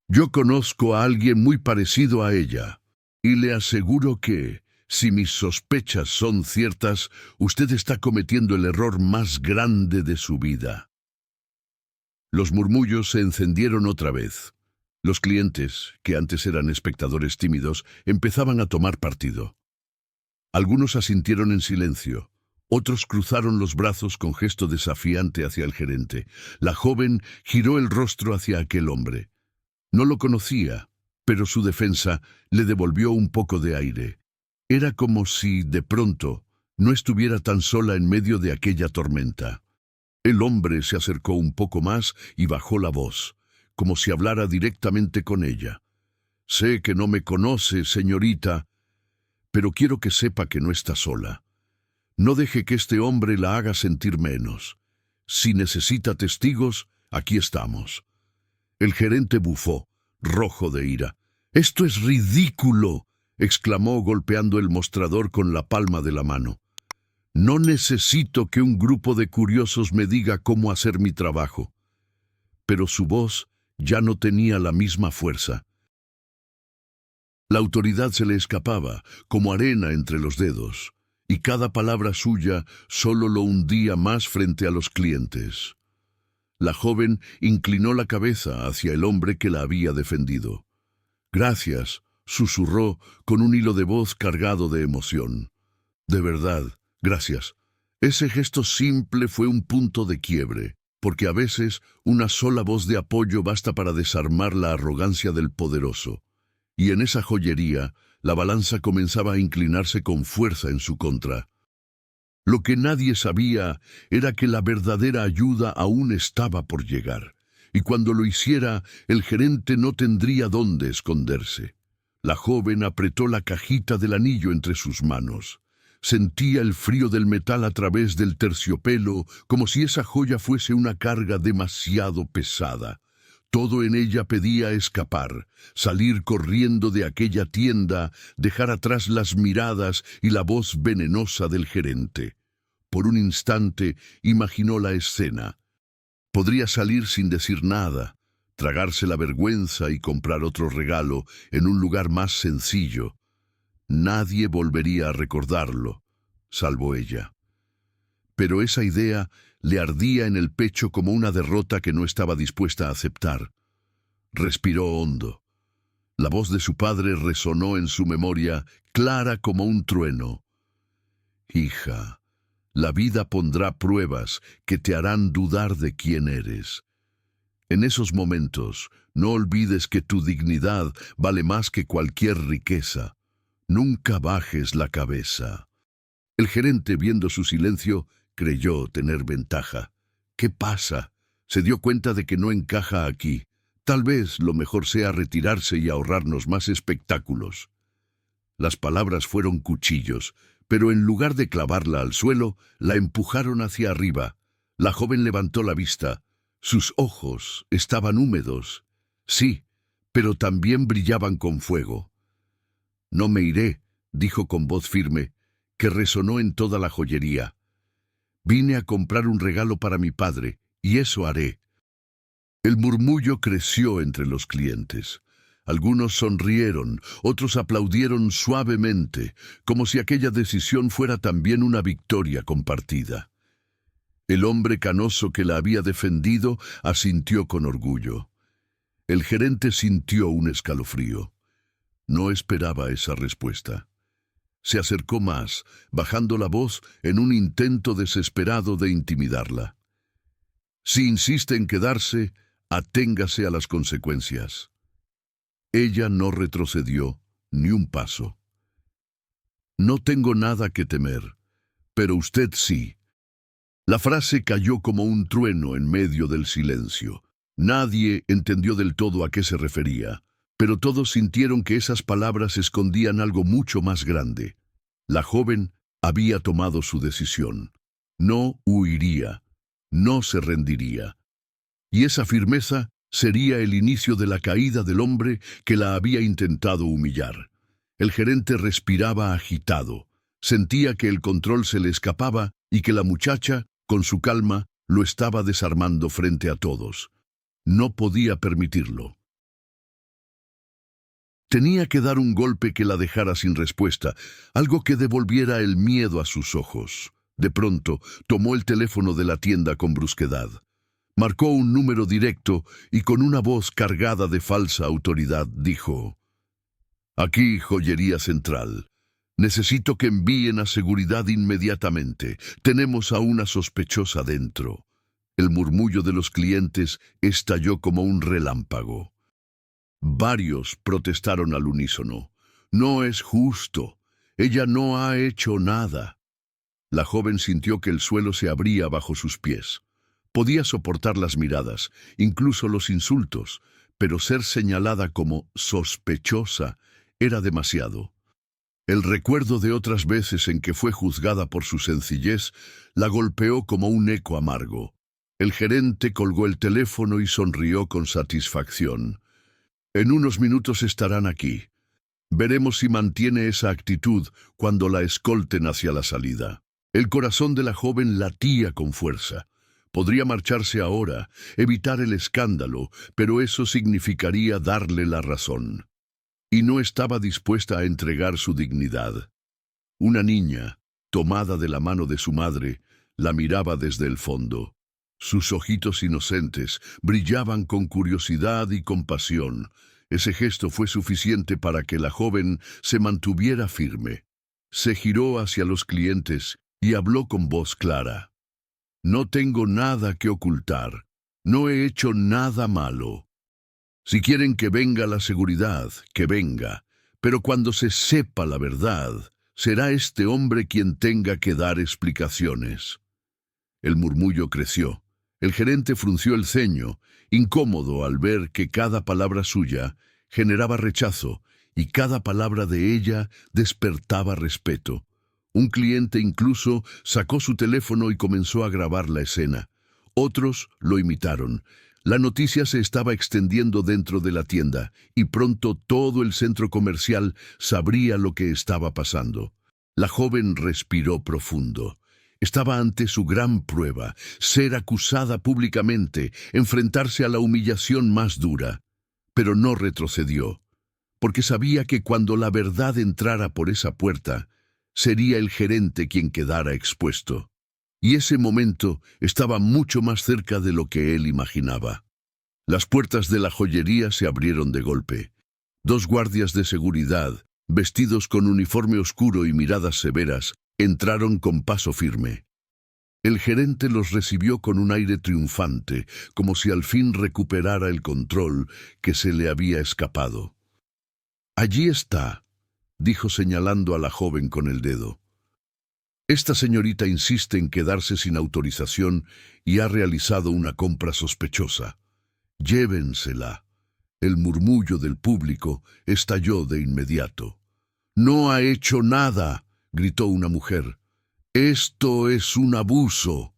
«Yo conozco a alguien muy parecido a ella, y le aseguro que, si mis sospechas son ciertas, usted está cometiendo el error más grande de su vida». Los murmullos se encendieron otra vez. Los clientes, que antes eran espectadores tímidos, empezaban a tomar partido. Algunos asintieron en silencio. Otros cruzaron los brazos con gesto desafiante hacia el gerente. La joven giró el rostro hacia aquel hombre. No lo conocía, pero su defensa le devolvió un poco de aire. Era como si, de pronto, no estuviera tan sola en medio de aquella tormenta. El hombre se acercó un poco más y bajó la voz, como si hablara directamente con ella. «Sé que no me conoce, señorita, pero quiero que sepa que no está sola. No deje que este hombre la haga sentir menos. Si necesita testigos, aquí estamos». El gerente bufó, rojo de ira. «¡Esto es ridículo!», exclamó golpeando el mostrador con la palma de la mano. «No necesito que un grupo de curiosos me diga cómo hacer mi trabajo». Pero su voz ya no tenía la misma fuerza. La autoridad se le escapaba, como arena entre los dedos, y cada palabra suya solo lo hundía más frente a los clientes. La joven inclinó la cabeza hacia el hombre que la había defendido. «Gracias», susurró con un hilo de voz cargado de emoción. «De verdad, gracias». Ese gesto simple fue un punto de quiebre, porque a veces una sola voz de apoyo basta para desarmar la arrogancia del poderoso. Y en esa joyería, la balanza comenzaba a inclinarse con fuerza en su contra. Lo que nadie sabía era que la verdadera ayuda aún estaba por llegar, y cuando lo hiciera, el gerente no tendría dónde esconderse. La joven apretó la cajita del anillo entre sus manos. Sentía el frío del metal a través del terciopelo, como si esa joya fuese una carga demasiado pesada. Todo en ella pedía escapar, salir corriendo de aquella tienda, dejar atrás las miradas y la voz venenosa del gerente. Por un instante imaginó la escena. Podría salir sin decir nada, tragarse la vergüenza y comprar otro regalo en un lugar más sencillo. Nadie volvería a recordarlo, salvo ella. Pero esa idea le ardía en el pecho como una derrota que no estaba dispuesta a aceptar. Respiró hondo. La voz de su padre resonó en su memoria, clara como un trueno. «Hija, la vida pondrá pruebas que te harán dudar de quién eres. En esos momentos, no olvides que tu dignidad vale más que cualquier riqueza. Nunca bajes la cabeza». El gerente, viendo su silencio, creyó tener ventaja. «¿Qué pasa?». Se dio cuenta de que no encaja aquí. Tal vez lo mejor sea retirarse y ahorrarnos más espectáculos. Las palabras fueron cuchillos, pero en lugar de clavarla al suelo, la empujaron hacia arriba. La joven levantó la vista. Sus ojos estaban húmedos. Sí, pero también brillaban con fuego. «No me iré», dijo con voz firme, que resonó en toda la joyería. «Vine a comprar un regalo para mi padre, y eso haré». El murmullo creció entre los clientes. Algunos sonrieron, otros aplaudieron suavemente, como si aquella decisión fuera también una victoria compartida. El hombre canoso que la había defendido asintió con orgullo. El gerente sintió un escalofrío. No esperaba esa respuesta. Se acercó más, bajando la voz en un intento desesperado de intimidarla. Si insiste en quedarse, aténgase a las consecuencias. Ella no retrocedió ni un paso. No tengo nada que temer, pero usted sí. La frase cayó como un trueno en medio del silencio. Nadie entendió del todo a qué se refería, pero todos sintieron que esas palabras escondían algo mucho más grande. La joven había tomado su decisión. No huiría, no se rendiría. Y esa firmeza sería el inicio de la caída del hombre que la había intentado humillar. El gerente respiraba agitado. Sentía que el control se le escapaba y que la muchacha, con su calma, lo estaba desarmando frente a todos. No podía permitirlo. Tenía que dar un golpe que la dejara sin respuesta, algo que devolviera el miedo a sus ojos. De pronto, tomó el teléfono de la tienda con brusquedad. Marcó un número directo y con una voz cargada de falsa autoridad dijo: «Aquí, Joyería Central. Necesito que envíen a seguridad inmediatamente. Tenemos a una sospechosa dentro». El murmullo de los clientes estalló como un relámpago. Varios protestaron al unísono. «No es justo. Ella no ha hecho nada». La joven sintió que el suelo se abría bajo sus pies. Podía soportar las miradas, incluso los insultos, pero ser señalada como sospechosa era demasiado. El recuerdo de otras veces en que fue juzgada por su sencillez la golpeó como un eco amargo. El gerente colgó el teléfono y sonrió con satisfacción. «En unos minutos estarán aquí. Veremos si mantiene esa actitud cuando la escolten hacia la salida». El corazón de la joven latía con fuerza. Podría marcharse ahora, evitar el escándalo, pero eso significaría darle la razón. Y no estaba dispuesta a entregar su dignidad. Una niña, tomada de la mano de su madre, la miraba desde el fondo. Sus ojitos inocentes brillaban con curiosidad y compasión. Ese gesto fue suficiente para que la joven se mantuviera firme. Se giró hacia los clientes y habló con voz clara. «No tengo nada que ocultar. No he hecho nada malo. Si quieren que venga la seguridad, que venga. Pero cuando se sepa la verdad, será este hombre quien tenga que dar explicaciones». El murmullo creció. El gerente frunció el ceño, incómodo al ver que cada palabra suya generaba rechazo y cada palabra de ella despertaba respeto. Un cliente incluso sacó su teléfono y comenzó a grabar la escena. Otros lo imitaron. La noticia se estaba extendiendo dentro de la tienda y pronto todo el centro comercial sabría lo que estaba pasando. La joven respiró profundo. Estaba ante su gran prueba, ser acusada públicamente, enfrentarse a la humillación más dura. Pero no retrocedió, porque sabía que cuando la verdad entrara por esa puerta, sería el gerente quien quedara expuesto. Y ese momento estaba mucho más cerca de lo que él imaginaba. Las puertas de la joyería se abrieron de golpe. 2 guardias de seguridad, vestidos con uniforme oscuro y miradas severas, entraron con paso firme. El gerente los recibió con un aire triunfante, como si al fin recuperara el control que se le había escapado. «Allí está», dijo señalando a la joven con el dedo. «Esta señorita insiste en quedarse sin autorización y ha realizado una compra sospechosa. Llévensela». El murmullo del público estalló de inmediato. «No ha hecho nada», gritó una mujer. «Esto es un abuso»,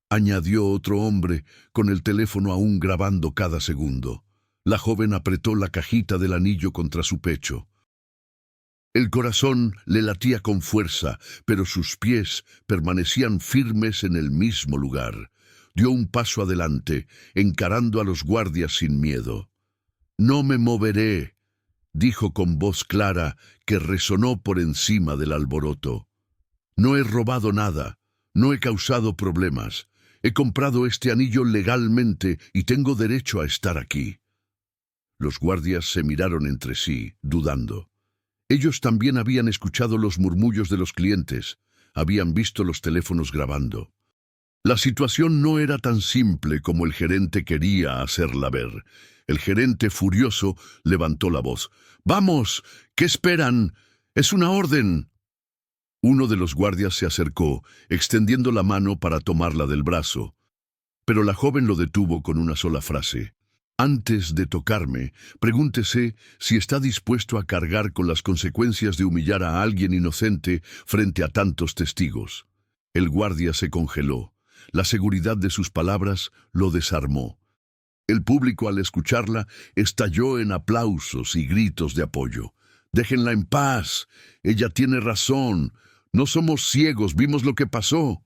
añadió otro hombre, con el teléfono aún grabando cada segundo. La joven apretó la cajita del anillo contra su pecho. El corazón le latía con fuerza, pero sus pies permanecían firmes en el mismo lugar. Dio un paso adelante, encarando a los guardias sin miedo. «No me moveré», dijo con voz clara que resonó por encima del alboroto. «No he robado nada, no he causado problemas. He comprado este anillo legalmente y tengo derecho a estar aquí». Los guardias se miraron entre sí, dudando. Ellos también habían escuchado los murmullos de los clientes, habían visto los teléfonos grabando. La situación no era tan simple como el gerente quería hacerla ver. El gerente, furioso, levantó la voz. «¡Vamos! ¿Qué esperan? ¡Es una orden!». Uno de los guardias se acercó, extendiendo la mano para tomarla del brazo. Pero la joven lo detuvo con una sola frase. «Antes de tocarme, pregúntese si está dispuesto a cargar con las consecuencias de humillar a alguien inocente frente a tantos testigos». El guardia se congeló. La seguridad de sus palabras lo desarmó. El público, al escucharla, estalló en aplausos y gritos de apoyo. «¡Déjenla en paz! Ella tiene razón. No somos ciegos, vimos lo que pasó».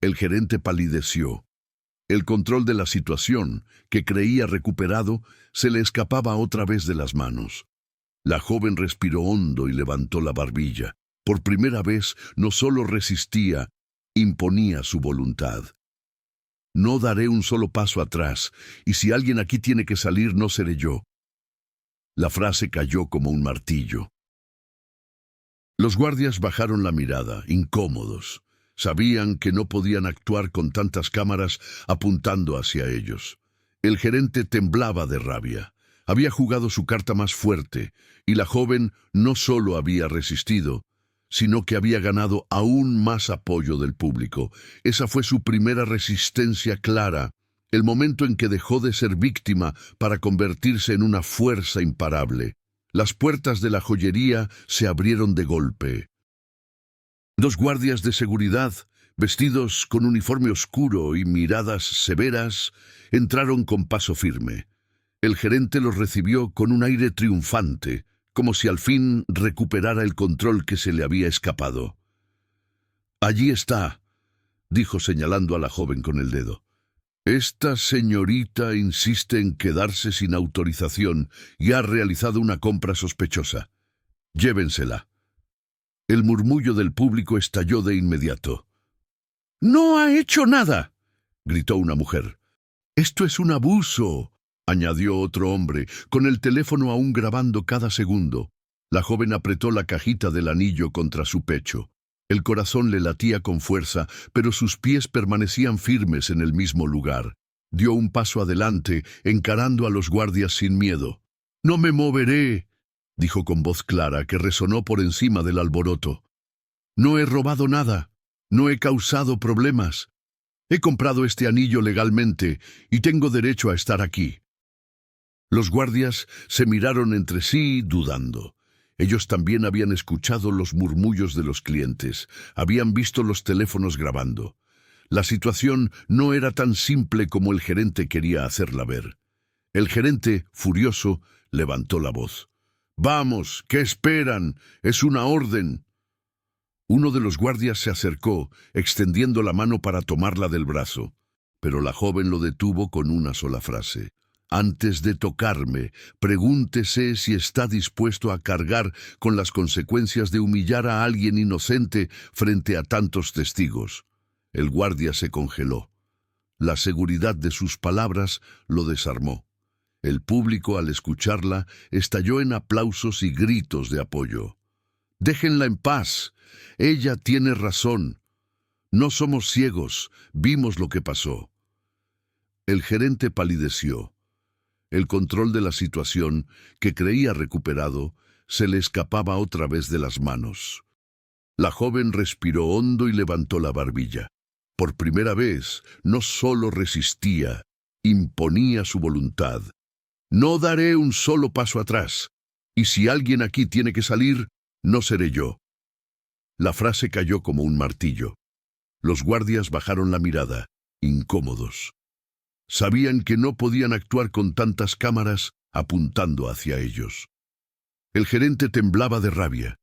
El gerente palideció. El control de la situación, que creía recuperado, se le escapaba otra vez de las manos. La joven respiró hondo y levantó la barbilla. Por primera vez, no solo resistía, imponía su voluntad. «No daré un solo paso atrás, y si alguien aquí tiene que salir, no seré yo». La frase cayó como un martillo. Los guardias bajaron la mirada, incómodos. Sabían que no podían actuar con tantas cámaras apuntando hacia ellos. El gerente temblaba de rabia. Había jugado su carta más fuerte, y la joven no solo había resistido, sino que había ganado aún más apoyo del público. Esa fue su primera resistencia clara, el momento en que dejó de ser víctima para convertirse en una fuerza imparable. Las puertas de la joyería se abrieron de golpe. Dos guardias de seguridad, vestidos con uniforme oscuro y miradas severas, entraron con paso firme. El gerente los recibió con un aire triunfante, como si al fin recuperara el control que se le había escapado. «Allí está», dijo señalando a la joven con el dedo. «Esta señorita insiste en quedarse sin autorización y ha realizado una compra sospechosa. Llévensela». El murmullo del público estalló de inmediato. «¡No ha hecho nada!», gritó una mujer. «Esto es un abuso», añadió otro hombre, con el teléfono aún grabando cada segundo. La joven apretó la cajita del anillo contra su pecho. El corazón le latía con fuerza, pero sus pies permanecían firmes en el mismo lugar. Dio un paso adelante, encarando a los guardias sin miedo. «No me moveré», dijo con voz clara que resonó por encima del alboroto. «No he robado nada. No he causado problemas. He comprado este anillo legalmente y tengo derecho a estar aquí». Los guardias se miraron entre sí dudando. Ellos también habían escuchado los murmullos de los clientes, habían visto los teléfonos grabando. La situación no era tan simple como el gerente quería hacerla ver. El gerente, furioso, levantó la voz. «¡Vamos! ¿Qué esperan? ¡Es una orden!». Uno de los guardias se acercó, extendiendo la mano para tomarla del brazo, pero la joven lo detuvo con una sola frase. «Antes de tocarme, pregúntese si está dispuesto a cargar con las consecuencias de humillar a alguien inocente frente a tantos testigos». El guardia se congeló. La seguridad de sus palabras lo desarmó. El público, al escucharla, estalló en aplausos y gritos de apoyo. «¡Déjenla en paz! Ella tiene razón. No somos ciegos, vimos lo que pasó». El gerente palideció. El control de la situación, que creía recuperado, se le escapaba otra vez de las manos. La joven respiró hondo y levantó la barbilla. Por primera vez, no solo resistía, imponía su voluntad. «No daré un solo paso atrás, y si alguien aquí tiene que salir, no seré yo». La frase cayó como un martillo. Los guardias bajaron la mirada, incómodos. Sabían que no podían actuar con tantas cámaras apuntando hacia ellos. El gerente temblaba de rabia.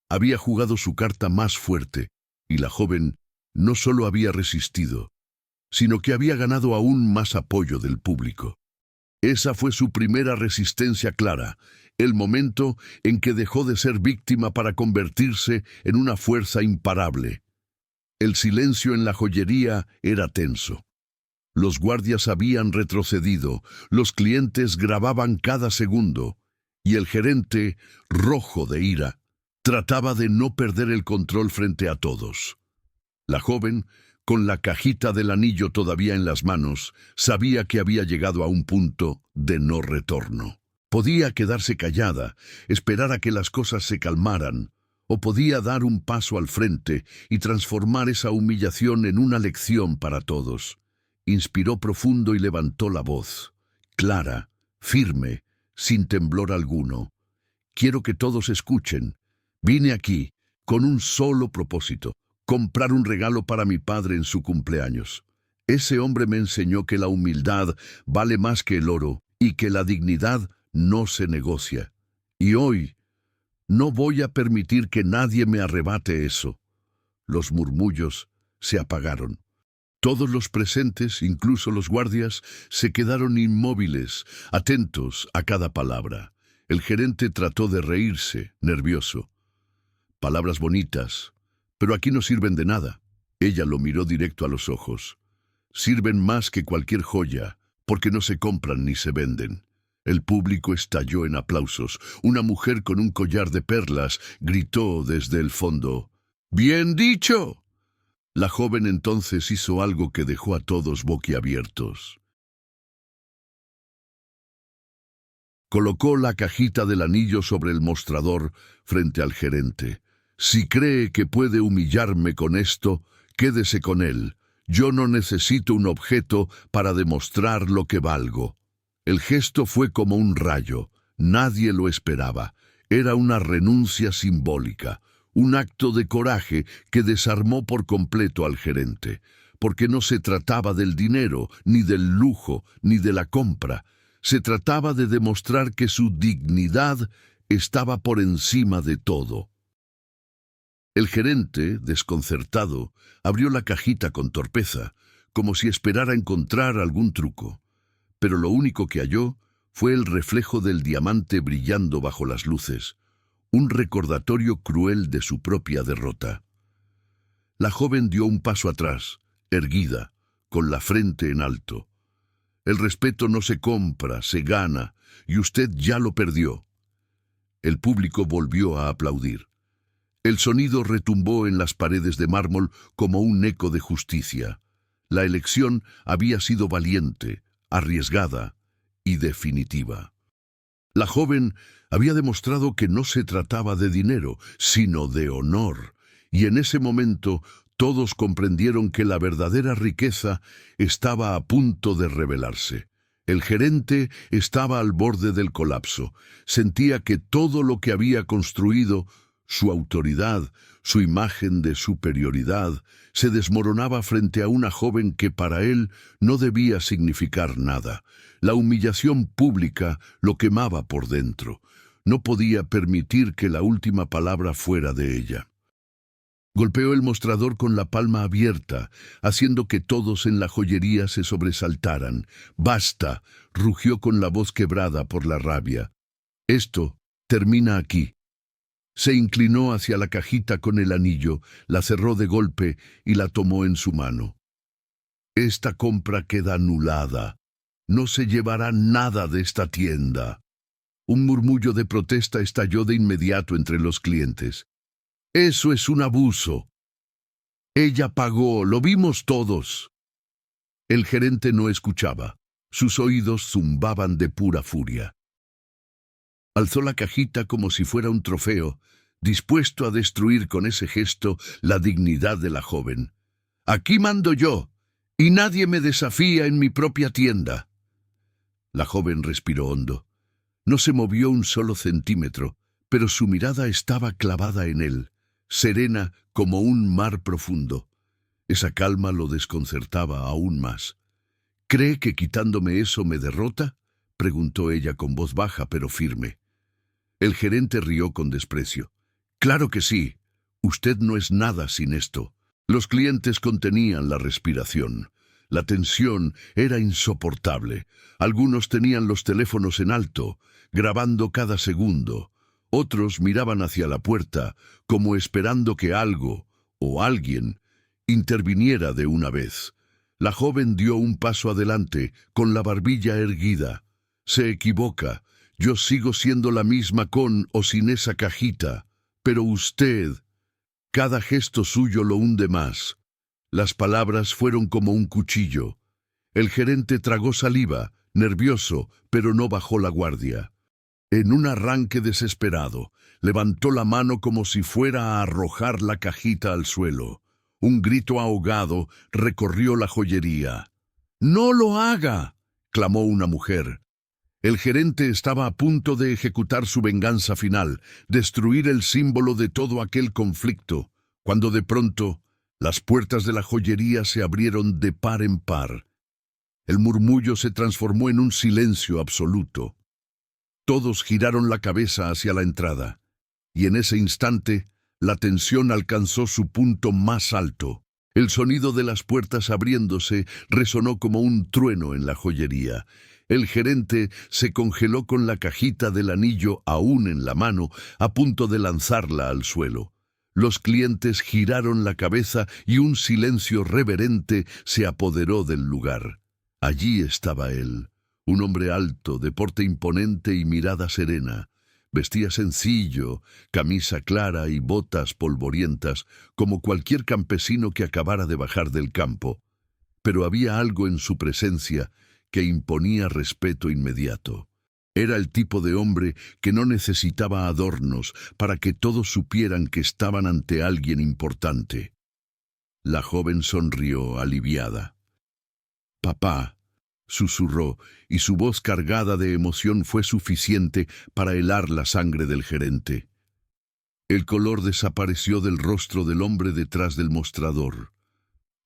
Había jugado su carta más fuerte, y la joven no solo había resistido, sino que había ganado aún más apoyo del público. Esa fue su primera resistencia clara, el momento en que dejó de ser víctima para convertirse en una fuerza imparable. El silencio en la joyería era tenso. Los guardias habían retrocedido, los clientes grababan cada segundo, y el gerente, rojo de ira, trataba de no perder el control frente a todos. La joven, con la cajita del anillo todavía en las manos, sabía que había llegado a un punto de no retorno. Podía quedarse callada, esperar a que las cosas se calmaran, o podía dar un paso al frente y transformar esa humillación en una lección para todos. Inspiró profundo y levantó la voz, clara, firme, sin temblor alguno. Quiero que todos escuchen. Vine aquí con un solo propósito: comprar un regalo para mi padre en su cumpleaños. Ese hombre me enseñó que la humildad vale más que el oro y que la dignidad no se negocia. Y hoy no voy a permitir que nadie me arrebate eso. Los murmullos se apagaron. Todos los presentes, incluso los guardias, se quedaron inmóviles, atentos a cada palabra. El gerente trató de reírse, nervioso. Palabras bonitas, pero aquí no sirven de nada. Ella lo miró directo a los ojos. Sirven más que cualquier joya, porque no se compran ni se venden. El público estalló en aplausos. Una mujer con un collar de perlas gritó desde el fondo: ¡Bien dicho! La joven entonces hizo algo que dejó a todos boquiabiertos. Colocó la cajita del anillo sobre el mostrador frente al gerente. Si cree que puede humillarme con esto, quédese con él. Yo no necesito un objeto para demostrar lo que valgo. El gesto fue como un rayo. Nadie lo esperaba. Era una renuncia simbólica, un acto de coraje que desarmó por completo al gerente, porque no se trataba del dinero, ni del lujo, ni de la compra. Se trataba de demostrar que su dignidad estaba por encima de todo. El gerente, desconcertado, abrió la cajita con torpeza, como si esperara encontrar algún truco. Pero lo único que halló fue el reflejo del diamante brillando bajo las luces, un recordatorio cruel de su propia derrota. La joven dio un paso atrás, erguida, con la frente en alto. El respeto no se compra, se gana, y usted ya lo perdió. El público volvió a aplaudir. El sonido retumbó en las paredes de mármol como un eco de justicia. La elección había sido valiente, arriesgada y definitiva. La joven había demostrado que no se trataba de dinero, sino de honor, y en ese momento todos comprendieron que la verdadera riqueza estaba a punto de revelarse. El gerente estaba al borde del colapso. Sentía que todo lo que había construido, su autoridad, su imagen de superioridad, se desmoronaba frente a una joven que para él no debía significar nada. La humillación pública lo quemaba por dentro. No podía permitir que la última palabra fuera de ella. Golpeó el mostrador con la palma abierta, haciendo que todos en la joyería se sobresaltaran. ¡Basta!, rugió con la voz quebrada por la rabia. Esto termina aquí. Se inclinó hacia la cajita con el anillo, la cerró de golpe y la tomó en su mano. Esta compra queda anulada. No se llevará nada de esta tienda. Un murmullo de protesta estalló de inmediato entre los clientes. Eso es un abuso. Ella pagó, lo vimos todos. El gerente no escuchaba. Sus oídos zumbaban de pura furia. Alzó la cajita como si fuera un trofeo, dispuesto a destruir con ese gesto la dignidad de la joven. Aquí mando yo, y nadie me desafía en mi propia tienda. La joven respiró hondo. No se movió un solo centímetro, pero su mirada estaba clavada en él, serena como un mar profundo. Esa calma lo desconcertaba aún más. ¿Cree que quitándome eso me derrota?, preguntó ella con voz baja pero firme. El gerente rió con desprecio. Claro que sí. Usted no es nada sin esto. Los clientes contenían la respiración. La tensión era insoportable. Algunos tenían los teléfonos en alto, grabando cada segundo. Otros miraban hacia la puerta, como esperando que algo o alguien interviniera de una vez. La joven dio un paso adelante, con la barbilla erguida. Se equivoca. Yo sigo siendo la misma con o sin esa cajita, pero usted, cada gesto suyo lo hunde más. Las palabras fueron como un cuchillo. El gerente tragó saliva, nervioso, pero no bajó la guardia. En un arranque desesperado, levantó la mano como si fuera a arrojar la cajita al suelo. Un grito ahogado recorrió la joyería. «¡No lo haga!», clamó una mujer. El gerente estaba a punto de ejecutar su venganza final, destruir el símbolo de todo aquel conflicto, cuando de pronto las puertas de la joyería se abrieron de par en par. El murmullo se transformó en un silencio absoluto. Todos giraron la cabeza hacia la entrada, y en ese instante la tensión alcanzó su punto más alto. El sonido de las puertas abriéndose resonó como un trueno en la joyería. El gerente se congeló con la cajita del anillo aún en la mano, a punto de lanzarla al suelo. Los clientes giraron la cabeza y un silencio reverente se apoderó del lugar. Allí estaba él, un hombre alto, de porte imponente y mirada serena. Vestía sencillo, camisa clara y botas polvorientas, como cualquier campesino que acabara de bajar del campo. Pero había algo en su presencia que imponía respeto inmediato. Era el tipo de hombre que no necesitaba adornos para que todos supieran que estaban ante alguien importante. La joven sonrió, aliviada. «Papá», susurró, y su voz cargada de emoción fue suficiente para helar la sangre del gerente. El color desapareció del rostro del hombre detrás del mostrador.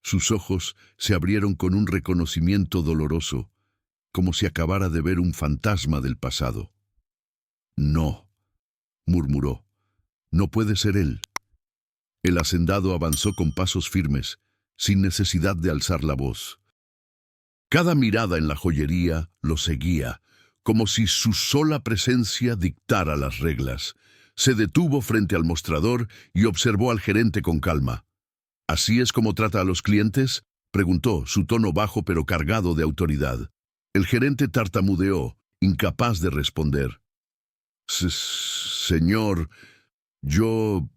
Sus ojos se abrieron con un reconocimiento doloroso, como si acabara de ver un fantasma del pasado. «No», murmuró, «no puede ser él». El hacendado avanzó con pasos firmes, sin necesidad de alzar la voz. Cada mirada en la joyería lo seguía, como si su sola presencia dictara las reglas. Se detuvo frente al mostrador y observó al gerente con calma. «¿Así es como trata a los clientes?», preguntó, su tono bajo pero cargado de autoridad. El gerente tartamudeó, incapaz de responder. «Señor, yo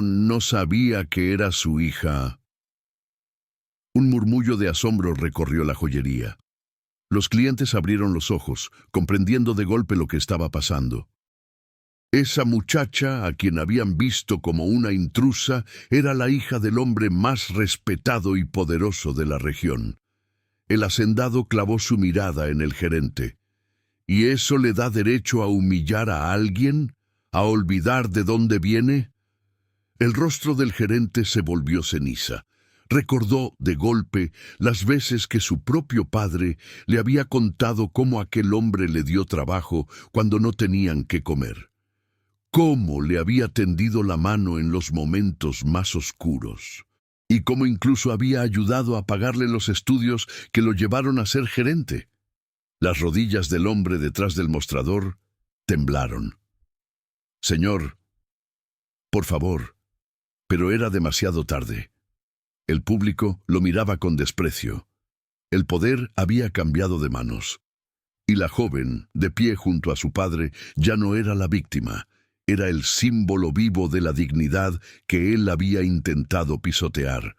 no sabía que era su hija». Un murmullo de asombro recorrió la joyería. Los clientes abrieron los ojos, comprendiendo de golpe lo que estaba pasando. Esa muchacha, a quien habían visto como una intrusa, era la hija del hombre más respetado y poderoso de la región. El hacendado clavó su mirada en el gerente. ¿Y eso le da derecho a humillar a alguien? ¿A olvidar de dónde viene? El rostro del gerente se volvió ceniza. Recordó, de golpe, las veces que su propio padre le había contado cómo aquel hombre le dio trabajo cuando no tenían qué comer. Cómo le había tendido la mano en los momentos más oscuros. Y cómo incluso había ayudado a pagarle los estudios que lo llevaron a ser gerente. Las rodillas del hombre detrás del mostrador temblaron. «Señor, por favor», pero era demasiado tarde. El público lo miraba con desprecio. El poder había cambiado de manos. Y la joven, de pie junto a su padre, ya no era la víctima. Era el símbolo vivo de la dignidad que él había intentado pisotear.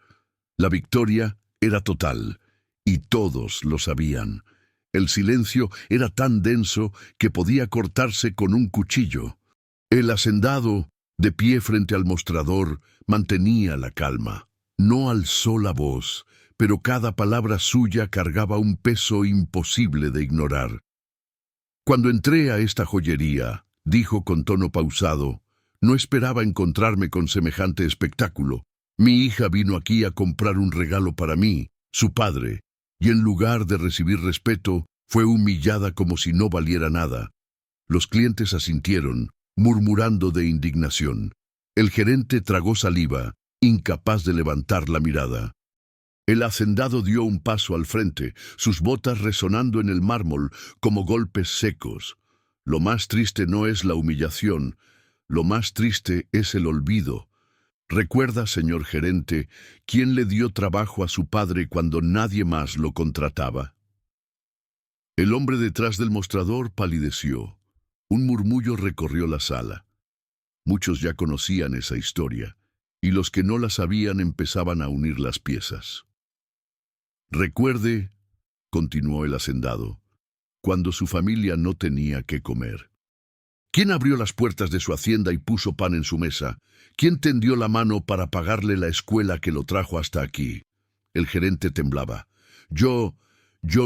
La victoria era total, y todos lo sabían. El silencio era tan denso que podía cortarse con un cuchillo. El hacendado, de pie frente al mostrador, mantenía la calma. No alzó la voz, pero cada palabra suya cargaba un peso imposible de ignorar. «Cuando entré a esta joyería», dijo con tono pausado, «no esperaba encontrarme con semejante espectáculo. Mi hija vino aquí a comprar un regalo para mí, su padre, y en lugar de recibir respeto, fue humillada como si no valiera nada». Los clientes asintieron, murmurando de indignación. El gerente tragó saliva, incapaz de levantar la mirada. El hacendado dio un paso al frente, sus botas resonando en el mármol como golpes secos. Lo más triste no es la humillación, lo más triste es el olvido. ¿Recuerda, señor gerente, quién le dio trabajo a su padre cuando nadie más lo contrataba? El hombre detrás del mostrador palideció. Un murmullo recorrió la sala. Muchos ya conocían esa historia, y los que no la sabían empezaban a unir las piezas. Recuerde, continuó el hacendado, cuando su familia no tenía qué comer. ¿Quién abrió las puertas de su hacienda y puso pan en su mesa? ¿Quién tendió la mano para pagarle la escuela que lo trajo hasta aquí? El gerente temblaba. Yo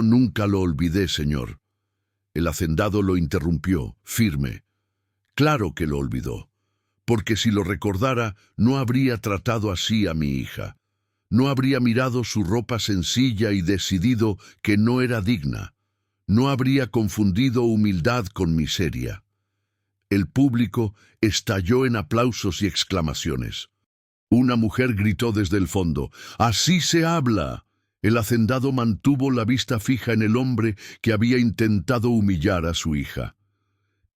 nunca lo olvidé, señor. El hacendado lo interrumpió, firme. Claro que lo olvidó, porque si lo recordara, no habría tratado así a mi hija. No habría mirado su ropa sencilla y decidido que no era digna. No habría confundido humildad con miseria. El público estalló en aplausos y exclamaciones. Una mujer gritó desde el fondo, «¡Así se habla!». El hacendado mantuvo la vista fija en el hombre que había intentado humillar a su hija.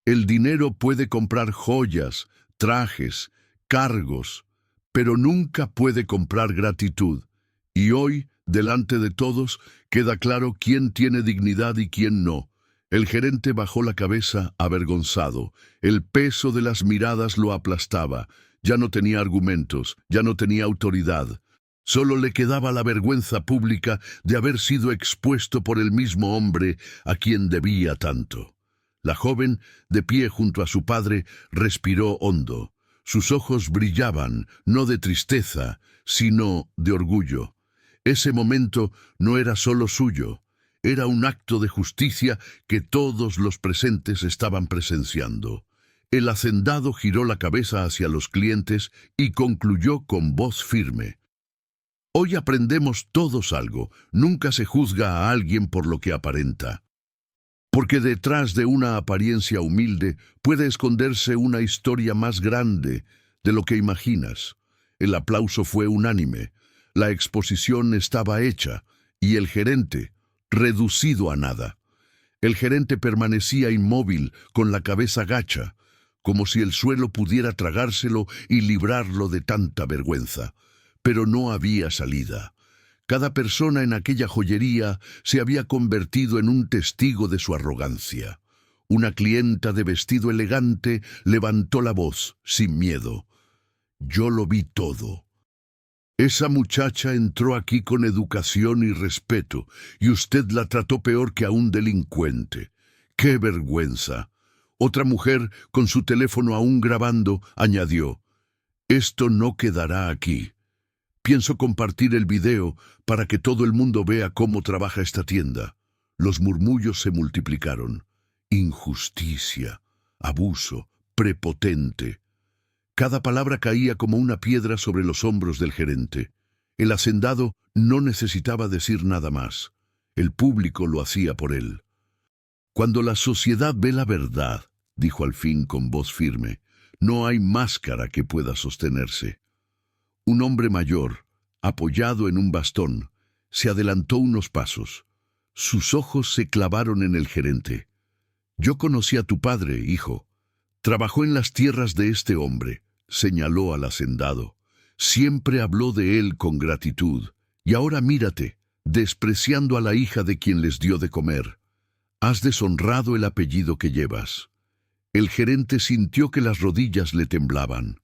El dinero puede comprar joyas, trajes, cargos, pero nunca puede comprar gratitud. Y hoy, delante de todos, queda claro quién tiene dignidad y quién no. El gerente bajó la cabeza, avergonzado. El peso de las miradas lo aplastaba. Ya no tenía argumentos, ya no tenía autoridad. Solo le quedaba la vergüenza pública de haber sido expuesto por el mismo hombre a quien debía tanto. La joven, de pie junto a su padre, respiró hondo. Sus ojos brillaban, no de tristeza, sino de orgullo. Ese momento no era solo suyo. Era un acto de justicia que todos los presentes estaban presenciando. El hacendado giró la cabeza hacia los clientes y concluyó con voz firme. Hoy aprendemos todos algo. Nunca se juzga a alguien por lo que aparenta. Porque detrás de una apariencia humilde puede esconderse una historia más grande de lo que imaginas. El aplauso fue unánime. La exposición estaba hecha y el gerente, reducido a nada. El gerente permanecía inmóvil, con la cabeza gacha, como si el suelo pudiera tragárselo y librarlo de tanta vergüenza. Pero no había salida. Cada persona en aquella joyería se había convertido en un testigo de su arrogancia. Una clienta de vestido elegante levantó la voz, sin miedo. Yo lo vi todo. Esa muchacha entró aquí con educación y respeto, y usted la trató peor que a un delincuente. ¡Qué vergüenza! Otra mujer, con su teléfono aún grabando, añadió, «Esto no quedará aquí. Pienso compartir el video para que todo el mundo vea cómo trabaja esta tienda». Los murmullos se multiplicaron. Injusticia, abuso, prepotente. Cada palabra caía como una piedra sobre los hombros del gerente. El hacendado no necesitaba decir nada más. El público lo hacía por él. «Cuando la sociedad ve la verdad», dijo al fin con voz firme, «no hay máscara que pueda sostenerse». Un hombre mayor, apoyado en un bastón, se adelantó unos pasos. Sus ojos se clavaron en el gerente. «Yo conocí a tu padre, hijo. Trabajó en las tierras de este hombre», señaló al hacendado. «Siempre habló de él con gratitud. Y ahora mírate, despreciando a la hija de quien les dio de comer. Has deshonrado el apellido que llevas». El gerente sintió que las rodillas le temblaban.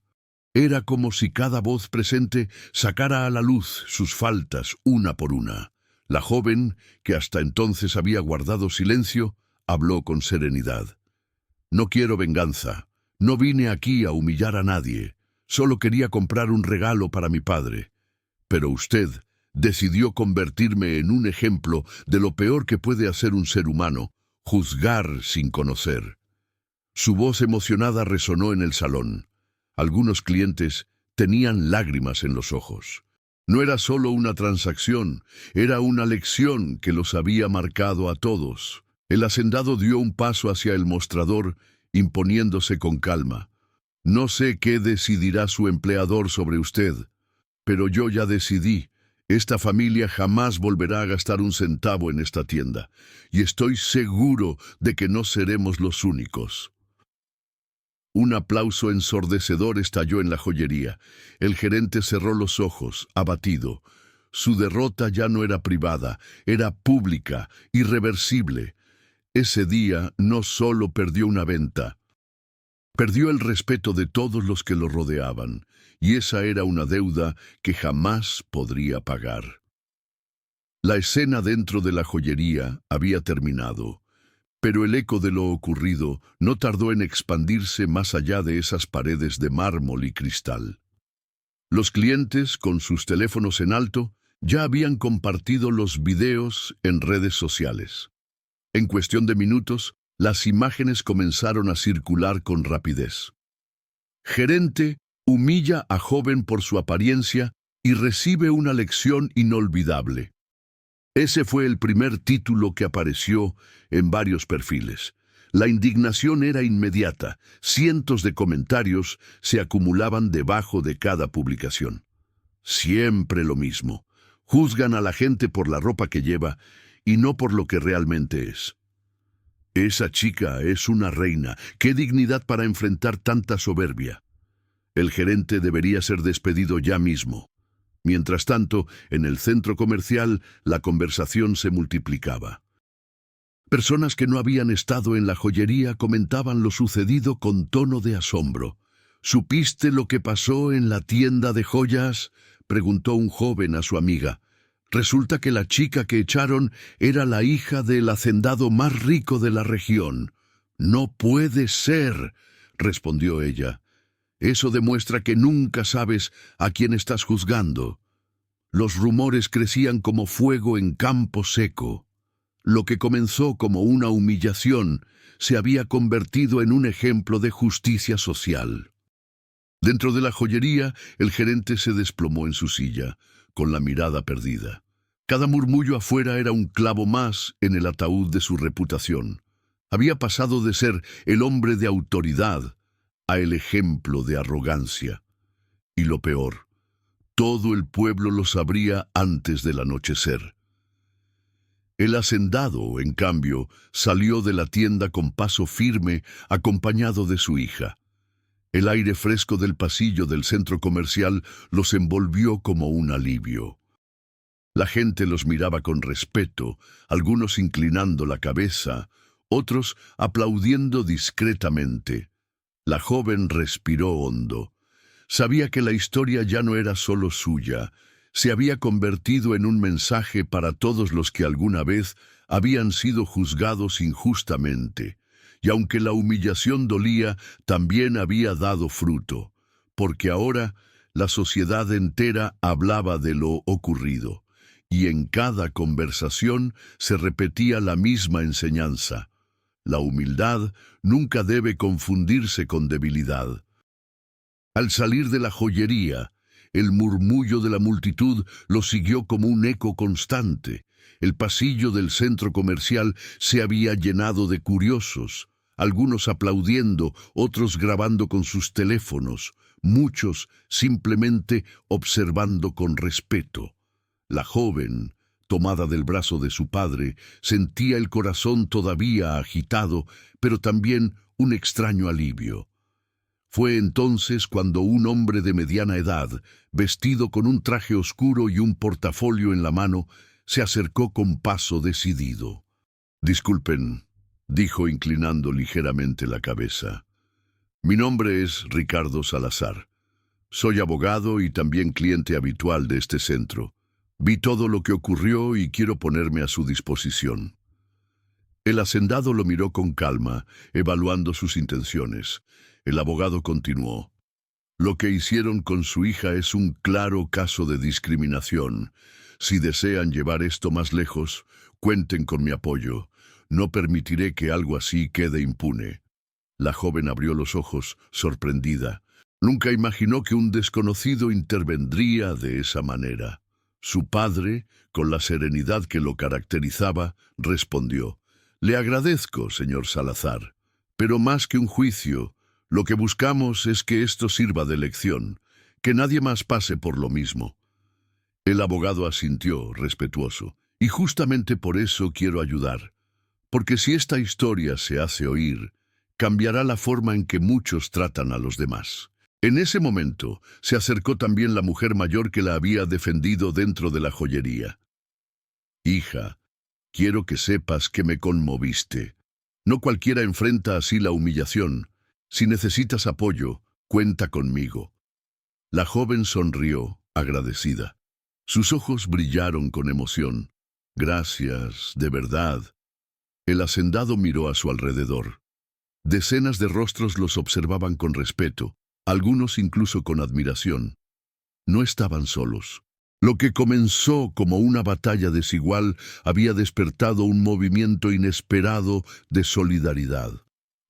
Era como si cada voz presente sacara a la luz sus faltas una por una. La joven, que hasta entonces había guardado silencio, habló con serenidad. «No quiero venganza. No vine aquí a humillar a nadie. Solo quería comprar un regalo para mi padre. Pero usted decidió convertirme en un ejemplo de lo peor que puede hacer un ser humano, juzgar sin conocer». Su voz emocionada resonó en el salón. Algunos clientes tenían lágrimas en los ojos. No era solo una transacción, era una lección que los había marcado a todos. El hacendado dio un paso hacia el mostrador, imponiéndose con calma. «No sé qué decidirá su empleador sobre usted, pero yo ya decidí. Esta familia jamás volverá a gastar un centavo en esta tienda, y estoy seguro de que no seremos los únicos». Un aplauso ensordecedor estalló en la joyería. El gerente cerró los ojos, abatido. Su derrota ya no era privada, era pública, irreversible. Ese día no solo perdió una venta, perdió el respeto de todos los que lo rodeaban, y esa era una deuda que jamás podría pagar. La escena dentro de la joyería había terminado, pero el eco de lo ocurrido no tardó en expandirse más allá de esas paredes de mármol y cristal. Los clientes, con sus teléfonos en alto, ya habían compartido los videos en redes sociales. En cuestión de minutos, las imágenes comenzaron a circular con rapidez. Gerente humilla a joven por su apariencia y recibe una lección inolvidable. Ese fue el primer título que apareció en varios perfiles. La indignación era inmediata. Cientos de comentarios se acumulaban debajo de cada publicación. Siempre lo mismo. Juzgan a la gente por la ropa que lleva y no por lo que realmente es. Esa chica es una reina. ¡Qué dignidad para enfrentar tanta soberbia! El gerente debería ser despedido ya mismo. Mientras tanto, en el centro comercial, la conversación se multiplicaba. Personas que no habían estado en la joyería comentaban lo sucedido con tono de asombro. ¿Supiste lo que pasó en la tienda de joyas?, preguntó un joven a su amiga. Resulta que la chica que echaron era la hija del hacendado más rico de la región. No puede ser, respondió ella. Eso demuestra que nunca sabes a quién estás juzgando. Los rumores crecían como fuego en campo seco. Lo que comenzó como una humillación se había convertido en un ejemplo de justicia social. Dentro de la joyería, el gerente se desplomó en su silla, con la mirada perdida. Cada murmullo afuera era un clavo más en el ataúd de su reputación. Había pasado de ser el hombre de autoridad a el ejemplo de arrogancia. Y lo peor, todo el pueblo lo sabría antes del anochecer. El hacendado, en cambio, salió de la tienda con paso firme, acompañado de su hija. El aire fresco del pasillo del centro comercial los envolvió como un alivio. La gente los miraba con respeto, algunos inclinando la cabeza, otros aplaudiendo discretamente. La joven respiró hondo. Sabía que la historia ya no era solo suya, se había convertido en un mensaje para todos los que alguna vez habían sido juzgados injustamente. Y aunque la humillación dolía, también había dado fruto, porque ahora la sociedad entera hablaba de lo ocurrido, y en cada conversación se repetía la misma enseñanza. La humildad nunca debe confundirse con debilidad. Al salir de la joyería, el murmullo de la multitud lo siguió como un eco constante. El pasillo del centro comercial se había llenado de curiosos, algunos aplaudiendo, otros grabando con sus teléfonos, muchos simplemente observando con respeto. La joven, tomada del brazo de su padre, sentía el corazón todavía agitado, pero también un extraño alivio. Fue entonces cuando un hombre de mediana edad, vestido con un traje oscuro y un portafolio en la mano, se acercó con paso decidido. «Disculpen», dijo inclinando ligeramente la cabeza. «Mi nombre es Ricardo Salazar. Soy abogado y también cliente habitual de este centro. Vi todo lo que ocurrió y quiero ponerme a su disposición». El hacendado lo miró con calma, evaluando sus intenciones. El abogado continuó. «Lo que hicieron con su hija es un claro caso de discriminación. Si desean llevar esto más lejos, cuenten con mi apoyo. No permitiré que algo así quede impune». La joven abrió los ojos, sorprendida. Nunca imaginó que un desconocido intervendría de esa manera. Su padre, con la serenidad que lo caracterizaba, respondió: «Le agradezco, señor Salazar, pero más que un juicio, lo que buscamos es que esto sirva de lección, que nadie más pase por lo mismo». El abogado asintió, respetuoso, «Y justamente por eso quiero ayudar, porque si esta historia se hace oír, cambiará la forma en que muchos tratan a los demás». En ese momento se acercó también la mujer mayor que la había defendido dentro de la joyería. «Hija, quiero que sepas que me conmoviste. No cualquiera enfrenta así la humillación. Si necesitas apoyo, cuenta conmigo. La joven sonrió, agradecida. Sus ojos brillaron con emoción. Gracias, de verdad. El hacendado miró a su alrededor. Decenas de rostros los observaban con respeto, algunos incluso con admiración. No estaban solos. Lo que comenzó como una batalla desigual había despertado un movimiento inesperado de solidaridad.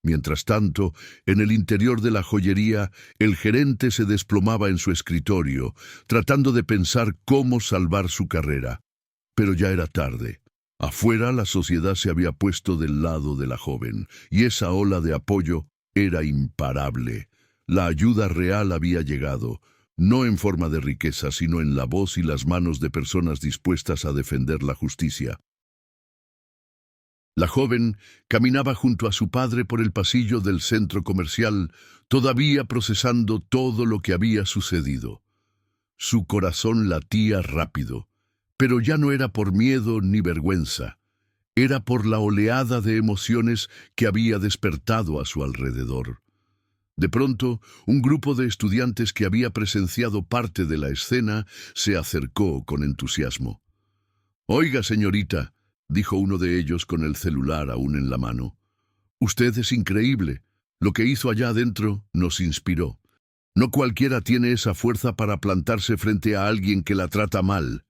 Mientras tanto, en el interior de la joyería, el gerente se desplomaba en su escritorio, tratando de pensar cómo salvar su carrera. Pero ya era tarde. Afuera, la sociedad se había puesto del lado de la joven, y esa ola de apoyo era imparable. La ayuda real había llegado, no en forma de riqueza, sino en la voz y las manos de personas dispuestas a defender la justicia. La joven caminaba junto a su padre por el pasillo del centro comercial, todavía procesando todo lo que había sucedido. Su corazón latía rápido, pero ya no era por miedo ni vergüenza. Era por la oleada de emociones que había despertado a su alrededor. De pronto, un grupo de estudiantes que había presenciado parte de la escena se acercó con entusiasmo. «Oiga, señorita», dijo uno de ellos con el celular aún en la mano. «Usted es increíble. Lo que hizo allá adentro nos inspiró. No cualquiera tiene esa fuerza para plantarse frente a alguien que la trata mal».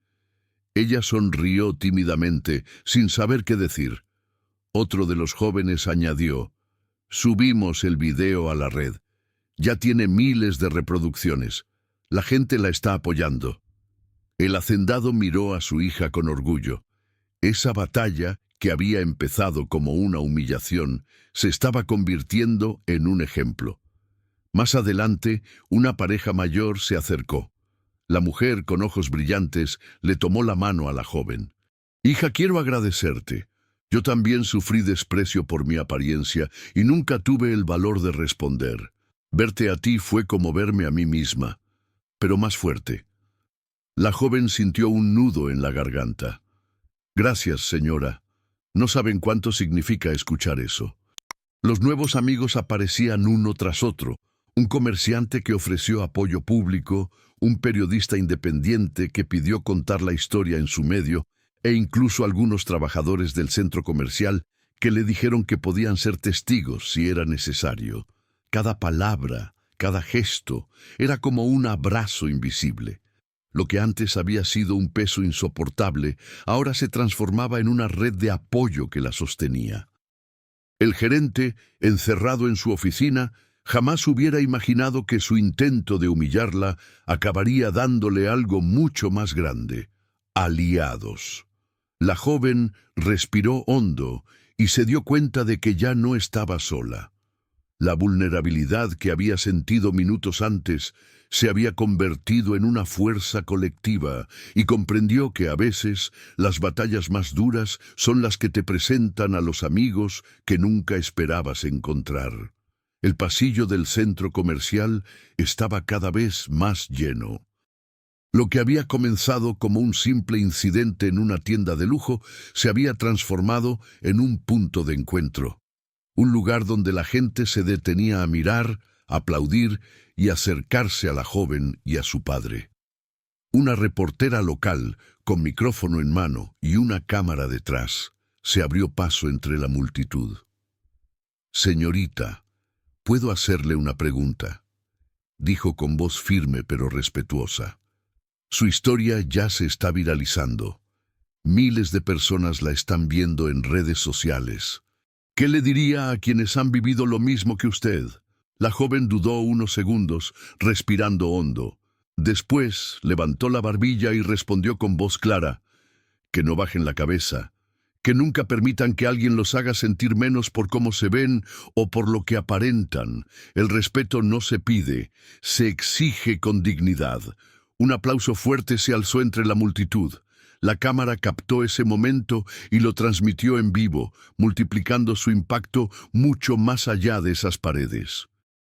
Ella sonrió tímidamente, sin saber qué decir. Otro de los jóvenes añadió: «Subimos el video a la red. Ya tiene miles de reproducciones. La gente la está apoyando». El hacendado miró a su hija con orgullo. Esa batalla, que había empezado como una humillación, se estaba convirtiendo en un ejemplo. Más adelante, una pareja mayor se acercó. La mujer, con ojos brillantes, le tomó la mano a la joven. «Hija, quiero agradecerte. Yo también sufrí desprecio por mi apariencia y nunca tuve el valor de responder. Verte a ti fue como verme a mí misma, pero más fuerte». La joven sintió un nudo en la garganta. «Gracias, señora. No saben cuánto significa escuchar eso». Los nuevos amigos aparecían uno tras otro. Un comerciante que ofreció apoyo público, un periodista independiente que pidió contar la historia en su medio, e incluso algunos trabajadores del centro comercial que le dijeron que podían ser testigos si era necesario. Cada palabra, cada gesto, era como un abrazo invisible. Lo que antes había sido un peso insoportable, ahora se transformaba en una red de apoyo que la sostenía. El gerente, encerrado en su oficina, jamás hubiera imaginado que su intento de humillarla acabaría dándole algo mucho más grande: aliados. La joven respiró hondo y se dio cuenta de que ya no estaba sola. La vulnerabilidad que había sentido minutos antes se había convertido en una fuerza colectiva y comprendió que a veces las batallas más duras son las que te presentan a los amigos que nunca esperabas encontrar. El pasillo del centro comercial estaba cada vez más lleno. Lo que había comenzado como un simple incidente en una tienda de lujo se había transformado en un punto de encuentro. Un lugar donde la gente se detenía a mirar, aplaudir y acercarse a la joven y a su padre. Una reportera local, con micrófono en mano y una cámara detrás, se abrió paso entre la multitud. «Señorita, ¿puedo hacerle una pregunta?», dijo con voz firme pero respetuosa. Su historia ya se está viralizando. Miles de personas la están viendo en redes sociales. ¿Qué le diría a quienes han vivido lo mismo que usted? La joven dudó unos segundos, respirando hondo. Después levantó la barbilla y respondió con voz clara: «Que no bajen la cabeza, que nunca permitan que alguien los haga sentir menos por cómo se ven o por lo que aparentan. El respeto no se pide, se exige con dignidad». Un aplauso fuerte se alzó entre la multitud. La cámara captó ese momento y lo transmitió en vivo, multiplicando su impacto mucho más allá de esas paredes.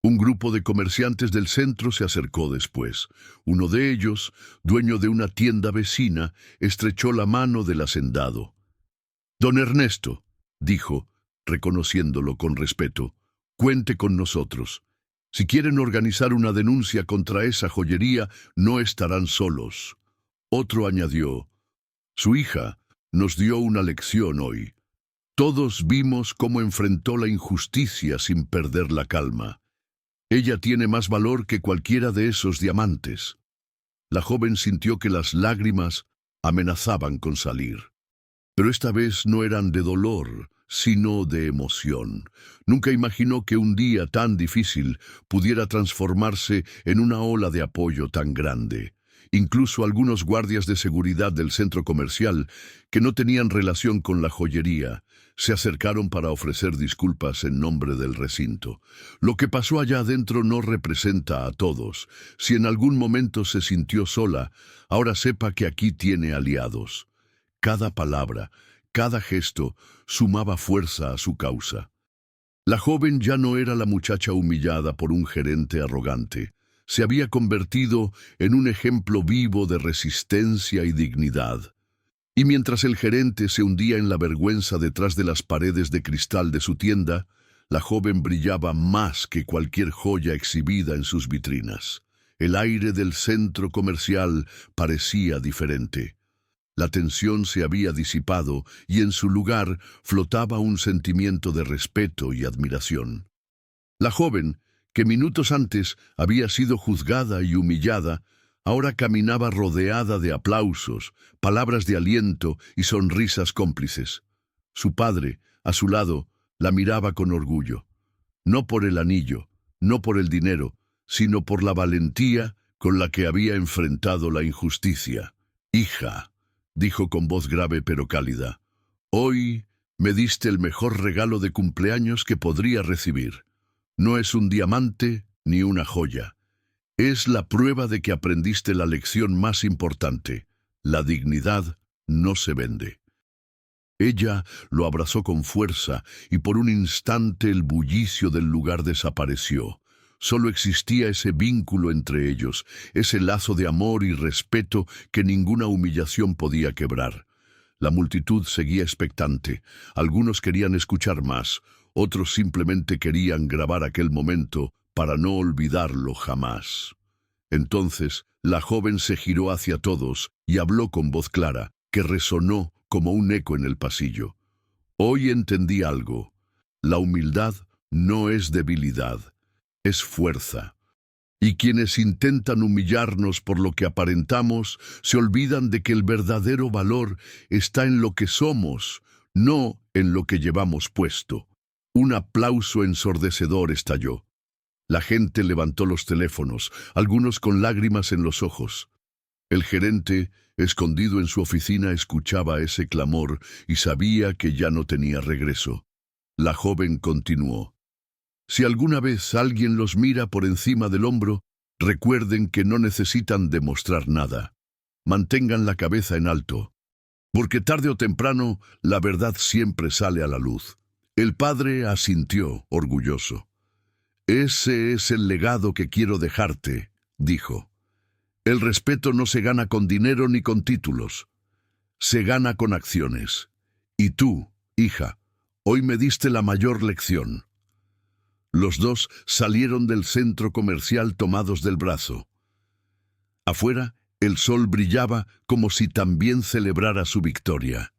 Un grupo de comerciantes del centro se acercó después. Uno de ellos, dueño de una tienda vecina, estrechó la mano del hacendado. «Don Ernesto», dijo, reconociéndolo con respeto. Cuente con nosotros. Si quieren organizar una denuncia contra esa joyería, no estarán solos. Otro añadió, su hija nos dio una lección hoy. Todos vimos cómo enfrentó la injusticia sin perder la calma. Ella tiene más valor que cualquiera de esos diamantes. La joven sintió que las lágrimas amenazaban con salir. Pero esta vez no eran de dolor, sino de emoción. Nunca imaginó que un día tan difícil pudiera transformarse en una ola de apoyo tan grande. Incluso algunos guardias de seguridad del centro comercial, que no tenían relación con la joyería, se acercaron para ofrecer disculpas en nombre del recinto. Lo que pasó allá adentro no representa a todos. Si en algún momento se sintió sola, ahora sepa que aquí tiene aliados. Cada palabra, cada gesto, sumaba fuerza a su causa. La joven ya no era la muchacha humillada por un gerente arrogante. Se había convertido en un ejemplo vivo de resistencia y dignidad. Y mientras el gerente se hundía en la vergüenza detrás de las paredes de cristal de su tienda, la joven brillaba más que cualquier joya exhibida en sus vitrinas. El aire del centro comercial parecía diferente. La tensión se había disipado y en su lugar flotaba un sentimiento de respeto y admiración. La joven, que minutos antes había sido juzgada y humillada, ahora caminaba rodeada de aplausos, palabras de aliento y sonrisas cómplices. Su padre, a su lado, la miraba con orgullo. No por el anillo, no por el dinero, sino por la valentía con la que había enfrentado la injusticia. «Hija», dijo con voz grave pero cálida, «hoy me diste el mejor regalo de cumpleaños que podría recibir. No es un diamante ni una joya. Es la prueba de que aprendiste la lección más importante. La dignidad no se vende». Ella lo abrazó con fuerza y por un instante el bullicio del lugar desapareció. Solo existía ese vínculo entre ellos, ese lazo de amor y respeto que ninguna humillación podía quebrar. La multitud seguía expectante. Algunos querían escuchar más, otros simplemente querían grabar aquel momento para no olvidarlo jamás. Entonces, la joven se giró hacia todos y habló con voz clara, que resonó como un eco en el pasillo. Hoy entendí algo. La humildad no es debilidad, es fuerza. Y quienes intentan humillarnos por lo que aparentamos, se olvidan de que el verdadero valor está en lo que somos, no en lo que llevamos puesto. Un aplauso ensordecedor estalló. La gente levantó los teléfonos, algunos con lágrimas en los ojos. El gerente, escondido en su oficina, escuchaba ese clamor y sabía que ya no tenía regreso. La joven continuó. Si alguna vez alguien los mira por encima del hombro, recuerden que no necesitan demostrar nada. Mantengan la cabeza en alto, porque tarde o temprano la verdad siempre sale a la luz. El padre asintió, orgulloso. «Ese es el legado que quiero dejarte», dijo. «El respeto no se gana con dinero ni con títulos. Se gana con acciones. Y tú, hija, hoy me diste la mayor lección». Los dos salieron del centro comercial tomados del brazo. Afuera, el sol brillaba como si también celebrara su victoria.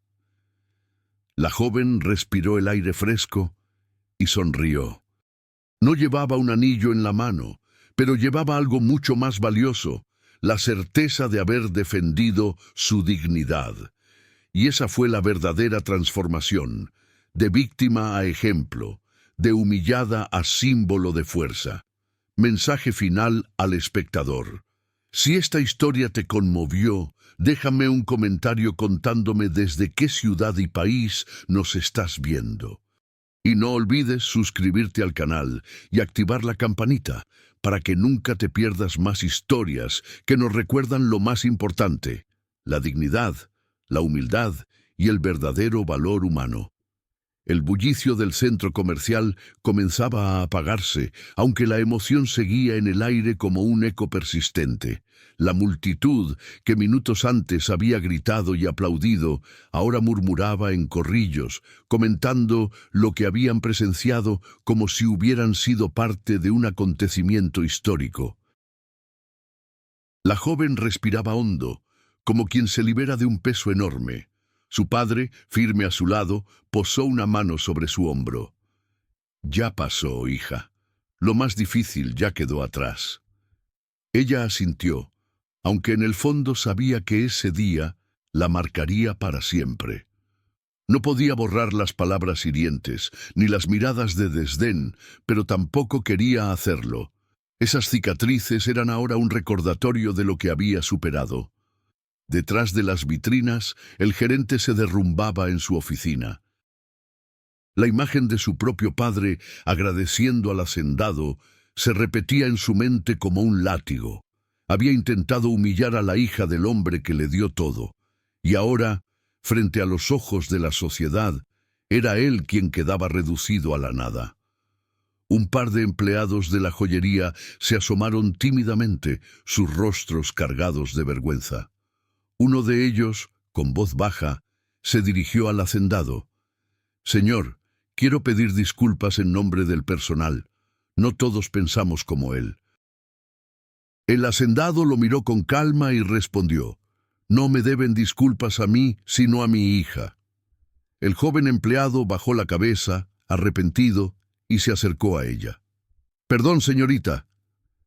La joven respiró el aire fresco y sonrió. No llevaba un anillo en la mano, pero llevaba algo mucho más valioso, la certeza de haber defendido su dignidad. Y esa fue la verdadera transformación, de víctima a ejemplo, de humillada a símbolo de fuerza. Mensaje final al espectador. Si esta historia te conmovió, déjame un comentario contándome desde qué ciudad y país nos estás viendo. Y no olvides suscribirte al canal y activar la campanita para que nunca te pierdas más historias que nos recuerdan lo más importante, la dignidad, la humildad y el verdadero valor humano. El bullicio del centro comercial comenzaba a apagarse, aunque la emoción seguía en el aire como un eco persistente. La multitud, que minutos antes había gritado y aplaudido, ahora murmuraba en corrillos, comentando lo que habían presenciado como si hubieran sido parte de un acontecimiento histórico. La joven respiraba hondo, como quien se libera de un peso enorme. Su padre, firme a su lado, posó una mano sobre su hombro. «Ya pasó, hija. Lo más difícil ya quedó atrás». Ella asintió, aunque en el fondo sabía que ese día la marcaría para siempre. No podía borrar las palabras hirientes, ni las miradas de desdén, pero tampoco quería hacerlo. Esas cicatrices eran ahora un recordatorio de lo que había superado. Detrás de las vitrinas, el gerente se derrumbaba en su oficina. La imagen de su propio padre, agradeciendo al hacendado, se repetía en su mente como un látigo. Había intentado humillar a la hija del hombre que le dio todo, y ahora, frente a los ojos de la sociedad, era él quien quedaba reducido a la nada. Un par de empleados de la joyería se asomaron tímidamente, sus rostros cargados de vergüenza. Uno de ellos, con voz baja, se dirigió al hacendado. «Señor, quiero pedir disculpas en nombre del personal. No todos pensamos como él». El hacendado lo miró con calma y respondió: «No me deben disculpas a mí, sino a mi hija». El joven empleado bajó la cabeza, arrepentido, y se acercó a ella. «Perdón, señorita.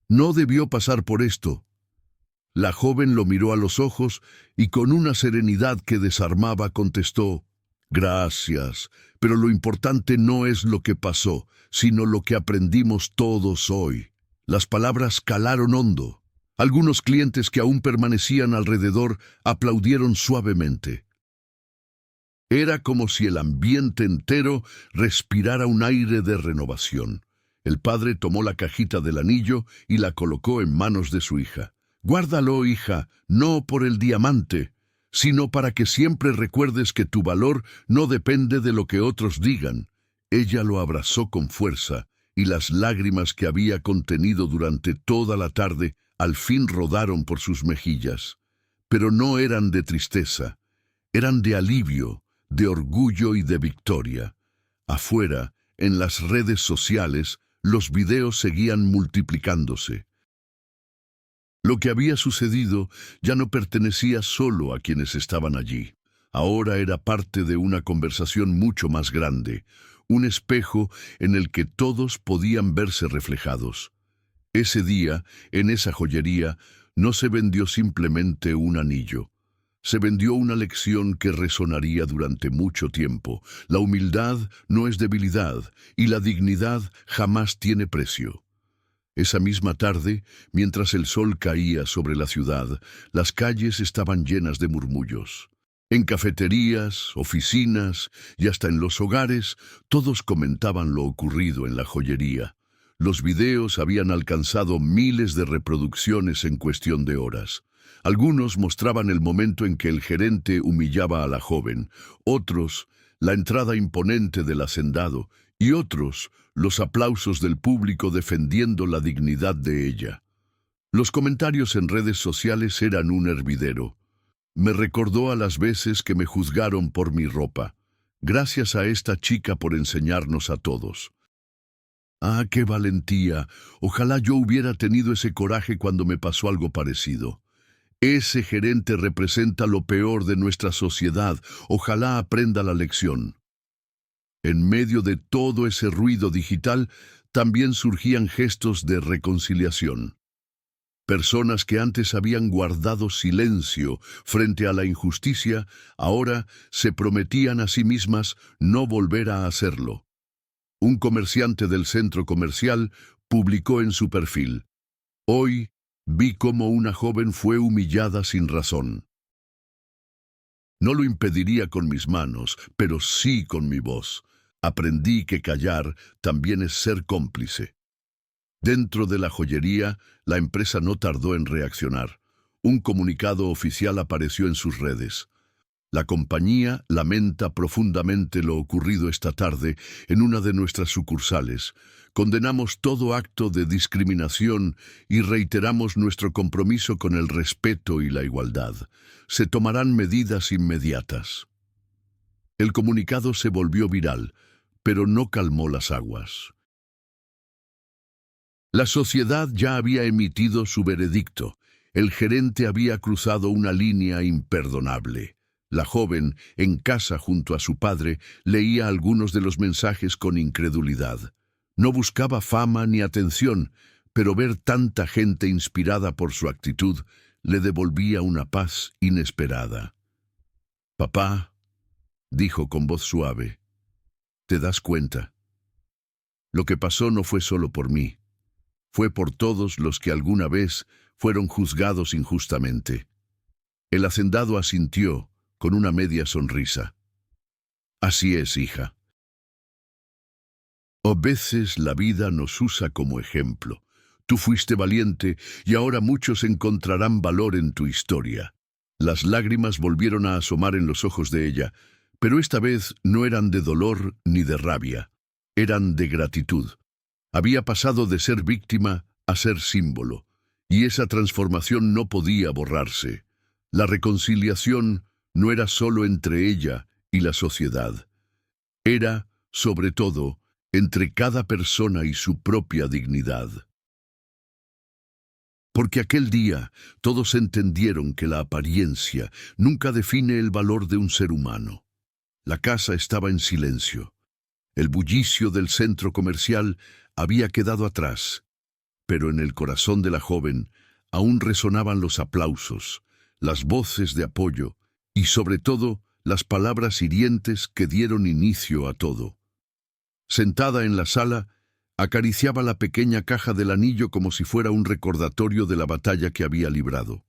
No debió pasar por esto». La joven lo miró a los ojos y con una serenidad que desarmaba contestó: «Gracias, pero lo importante no es lo que pasó, sino lo que aprendimos todos hoy». Las palabras calaron hondo. Algunos clientes que aún permanecían alrededor aplaudieron suavemente. Era como si el ambiente entero respirara un aire de renovación. El padre tomó la cajita del anillo y la colocó en manos de su hija. «Guárdalo, hija, no por el diamante, sino para que siempre recuerdes que tu valor no depende de lo que otros digan». Ella lo abrazó con fuerza, y las lágrimas que había contenido durante toda la tarde al fin rodaron por sus mejillas. Pero no eran de tristeza, eran de alivio, de orgullo y de victoria. Afuera, en las redes sociales, los videos seguían multiplicándose. Lo que había sucedido ya no pertenecía solo a quienes estaban allí. Ahora era parte de una conversación mucho más grande, un espejo en el que todos podían verse reflejados. Ese día, en esa joyería, no se vendió simplemente un anillo. Se vendió una lección que resonaría durante mucho tiempo. La humildad no es debilidad y la dignidad jamás tiene precio. Esa misma tarde, mientras el sol caía sobre la ciudad, las calles estaban llenas de murmullos. En cafeterías, oficinas y hasta en los hogares, todos comentaban lo ocurrido en la joyería. Los videos habían alcanzado miles de reproducciones en cuestión de horas. Algunos mostraban el momento en que el gerente humillaba a la joven, otros la entrada imponente del hacendado y otros los aplausos del público defendiendo la dignidad de ella. Los comentarios en redes sociales eran un hervidero. Me recordó a las veces que me juzgaron por mi ropa. Gracias a esta chica por enseñarnos a todos. Ah, qué valentía. Ojalá yo hubiera tenido ese coraje cuando me pasó algo parecido. Ese gerente representa lo peor de nuestra sociedad. Ojalá aprenda la lección. En medio de todo ese ruido digital, también surgían gestos de reconciliación. Personas que antes habían guardado silencio frente a la injusticia, ahora se prometían a sí mismas no volver a hacerlo. Un comerciante del centro comercial publicó en su perfil: «Hoy vi cómo una joven fue humillada sin razón. No lo impediría con mis manos, pero sí con mi voz. Aprendí que callar también es ser cómplice». Dentro de la joyería, la empresa no tardó en reaccionar. Un comunicado oficial apareció en sus redes. La compañía lamenta profundamente lo ocurrido esta tarde en una de nuestras sucursales. Condenamos todo acto de discriminación y reiteramos nuestro compromiso con el respeto y la igualdad. Se tomarán medidas inmediatas. El comunicado se volvió viral, pero no calmó las aguas. La sociedad ya había emitido su veredicto. El gerente había cruzado una línea imperdonable. La joven, en casa junto a su padre, leía algunos de los mensajes con incredulidad. No buscaba fama ni atención, pero ver tanta gente inspirada por su actitud le devolvía una paz inesperada. «Papá», dijo con voz suave, «¿te das cuenta? Lo que pasó no fue solo por mí. Fue por todos los que alguna vez fueron juzgados injustamente». El hacendado asintió con una media sonrisa. «Así es, hija. A veces la vida nos usa como ejemplo. Tú fuiste valiente y ahora muchos encontrarán valor en tu historia». Las lágrimas volvieron a asomar en los ojos de ella, pero esta vez no eran de dolor ni de rabia, eran de gratitud. Había pasado de ser víctima a ser símbolo, y esa transformación no podía borrarse. La reconciliación no era solo entre ella y la sociedad. Era, sobre todo, entre cada persona y su propia dignidad. Porque aquel día todos entendieron que la apariencia nunca define el valor de un ser humano. La casa estaba en silencio. El bullicio del centro comercial había quedado atrás, pero en el corazón de la joven aún resonaban los aplausos, las voces de apoyo y sobre todo las palabras hirientes que dieron inicio a todo. Sentada en la sala, acariciaba la pequeña caja del anillo como si fuera un recordatorio de la batalla que había librado.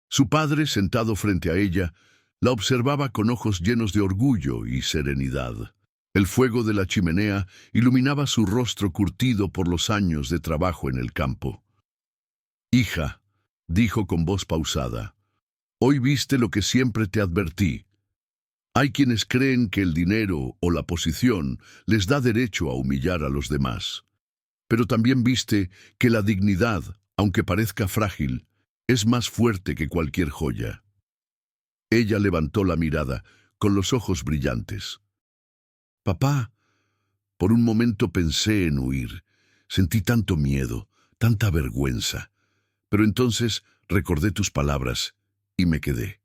Su padre, sentado frente a ella, la observaba con ojos llenos de orgullo y serenidad. El fuego de la chimenea iluminaba su rostro curtido por los años de trabajo en el campo. «Hija», dijo con voz pausada, «hoy viste lo que siempre te advertí. Hay quienes creen que el dinero o la posición les da derecho a humillar a los demás. Pero también viste que la dignidad, aunque parezca frágil, es más fuerte que cualquier joya». Ella levantó la mirada, con los ojos brillantes. «Papá, por un momento pensé en huir. Sentí tanto miedo, tanta vergüenza. Pero entonces recordé tus palabras y me quedé».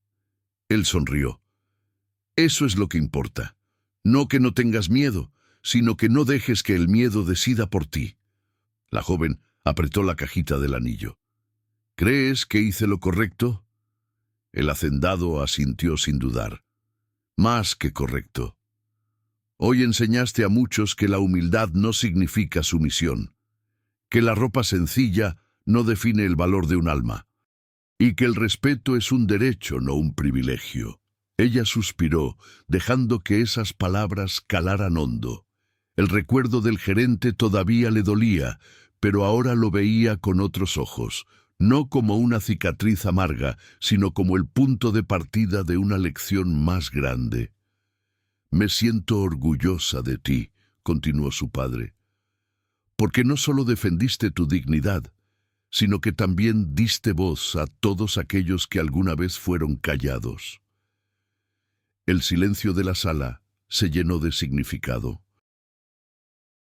Él sonrió. «Eso es lo que importa. No que no tengas miedo, sino que no dejes que el miedo decida por ti». La joven apretó la cajita del anillo. «¿Crees que hice lo correcto?» El hacendado asintió sin dudar. «Más que correcto. Hoy enseñaste a muchos que la humildad no significa sumisión, que la ropa sencilla no define el valor de un alma, y que el respeto es un derecho, no un privilegio». Ella suspiró, dejando que esas palabras calaran hondo. El recuerdo del gerente todavía le dolía, pero ahora lo veía con otros ojos, no como una cicatriz amarga, sino como el punto de partida de una lección más grande. «Me siento orgullosa de ti», continuó su padre, «porque no solo defendiste tu dignidad, sino que también diste voz a todos aquellos que alguna vez fueron callados». El silencio de la sala se llenó de significado.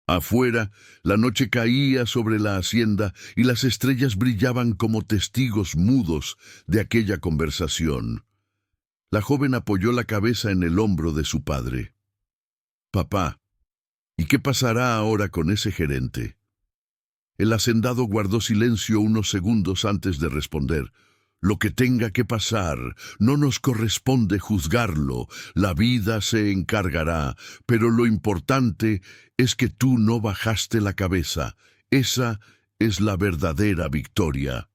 Afuera, la noche caía sobre la hacienda y las estrellas brillaban como testigos mudos de aquella conversación. La joven apoyó la cabeza en el hombro de su padre. «Papá, ¿y qué pasará ahora con ese gerente?» El hacendado guardó silencio unos segundos antes de responder. «Lo que tenga que pasar, no nos corresponde juzgarlo, la vida se encargará, pero lo importante es que tú no bajaste la cabeza. Esa es la verdadera victoria».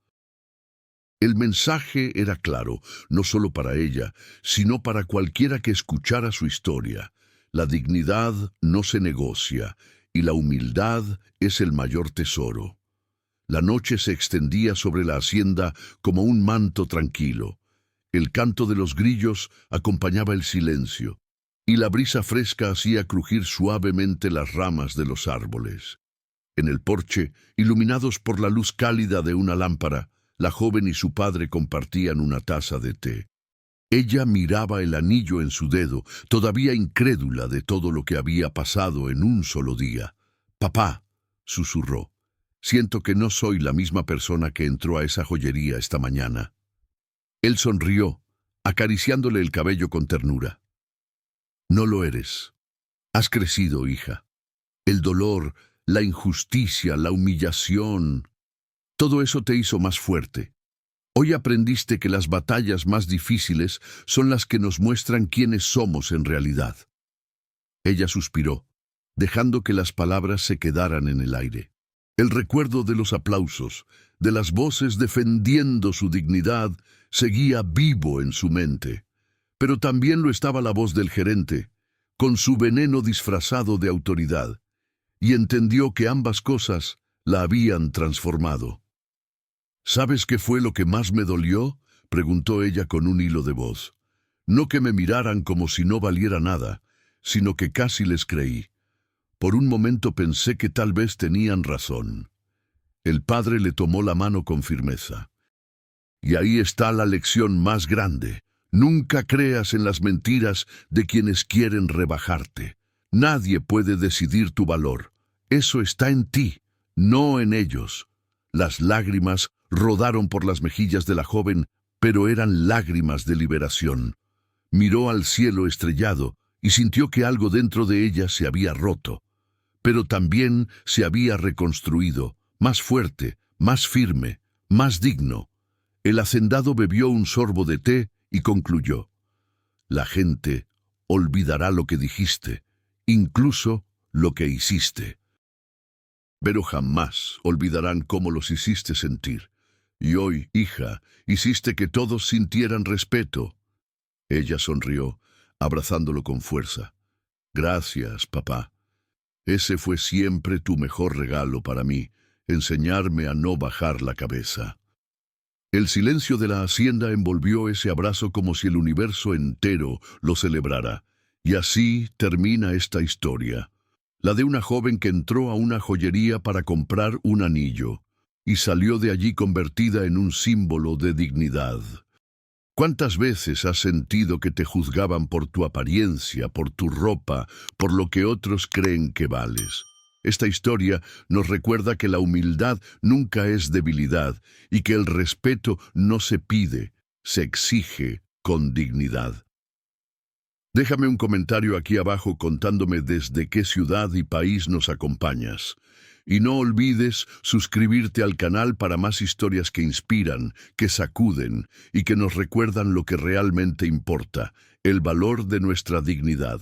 El mensaje era claro, no solo para ella, sino para cualquiera que escuchara su historia. La dignidad no se negocia, y la humildad es el mayor tesoro. La noche se extendía sobre la hacienda como un manto tranquilo. El canto de los grillos acompañaba el silencio, y la brisa fresca hacía crujir suavemente las ramas de los árboles. En el porche, iluminados por la luz cálida de una lámpara, la joven y su padre compartían una taza de té. Ella miraba el anillo en su dedo, todavía incrédula de todo lo que había pasado en un solo día. «Papá», susurró, «siento que no soy la misma persona que entró a esa joyería esta mañana». Él sonrió, acariciándole el cabello con ternura. «No lo eres. Has crecido, hija. El dolor, la injusticia, la humillación, todo eso te hizo más fuerte. Hoy aprendiste que las batallas más difíciles son las que nos muestran quiénes somos en realidad». Ella suspiró, dejando que las palabras se quedaran en el aire. El recuerdo de los aplausos, de las voces defendiendo su dignidad, seguía vivo en su mente. Pero también lo estaba la voz del gerente, con su veneno disfrazado de autoridad, y entendió que ambas cosas la habían transformado. «¿Sabes qué fue lo que más me dolió?», preguntó ella con un hilo de voz. «No que me miraran como si no valiera nada, sino que casi les creí. Por un momento pensé que tal vez tenían razón». El padre le tomó la mano con firmeza. «Y ahí está la lección más grande. Nunca creas en las mentiras de quienes quieren rebajarte. Nadie puede decidir tu valor. Eso está en ti, no en ellos». Las lágrimas rodaron por las mejillas de la joven, pero eran lágrimas de liberación. Miró al cielo estrellado y sintió que algo dentro de ella se había roto, pero también se había reconstruido, más fuerte, más firme, más digno. El hacendado bebió un sorbo de té y concluyó: «La gente olvidará lo que dijiste, incluso lo que hiciste. Pero jamás olvidarán cómo los hiciste sentir. Y hoy, hija, hiciste que todos sintieran respeto». Ella sonrió, abrazándolo con fuerza. «Gracias, papá. Ese fue siempre tu mejor regalo para mí, enseñarme a no bajar la cabeza». El silencio de la hacienda envolvió ese abrazo como si el universo entero lo celebrara. Y así termina esta historia. La de una joven que entró a una joyería para comprar un anillo y salió de allí convertida en un símbolo de dignidad. ¿Cuántas veces has sentido que te juzgaban por tu apariencia, por tu ropa, por lo que otros creen que vales? Esta historia nos recuerda que la humildad nunca es debilidad y que el respeto no se pide, se exige con dignidad. Déjame un comentario aquí abajo contándome desde qué ciudad y país nos acompañas. Y no olvides suscribirte al canal para más historias que inspiran, que sacuden y que nos recuerdan lo que realmente importa, el valor de nuestra dignidad.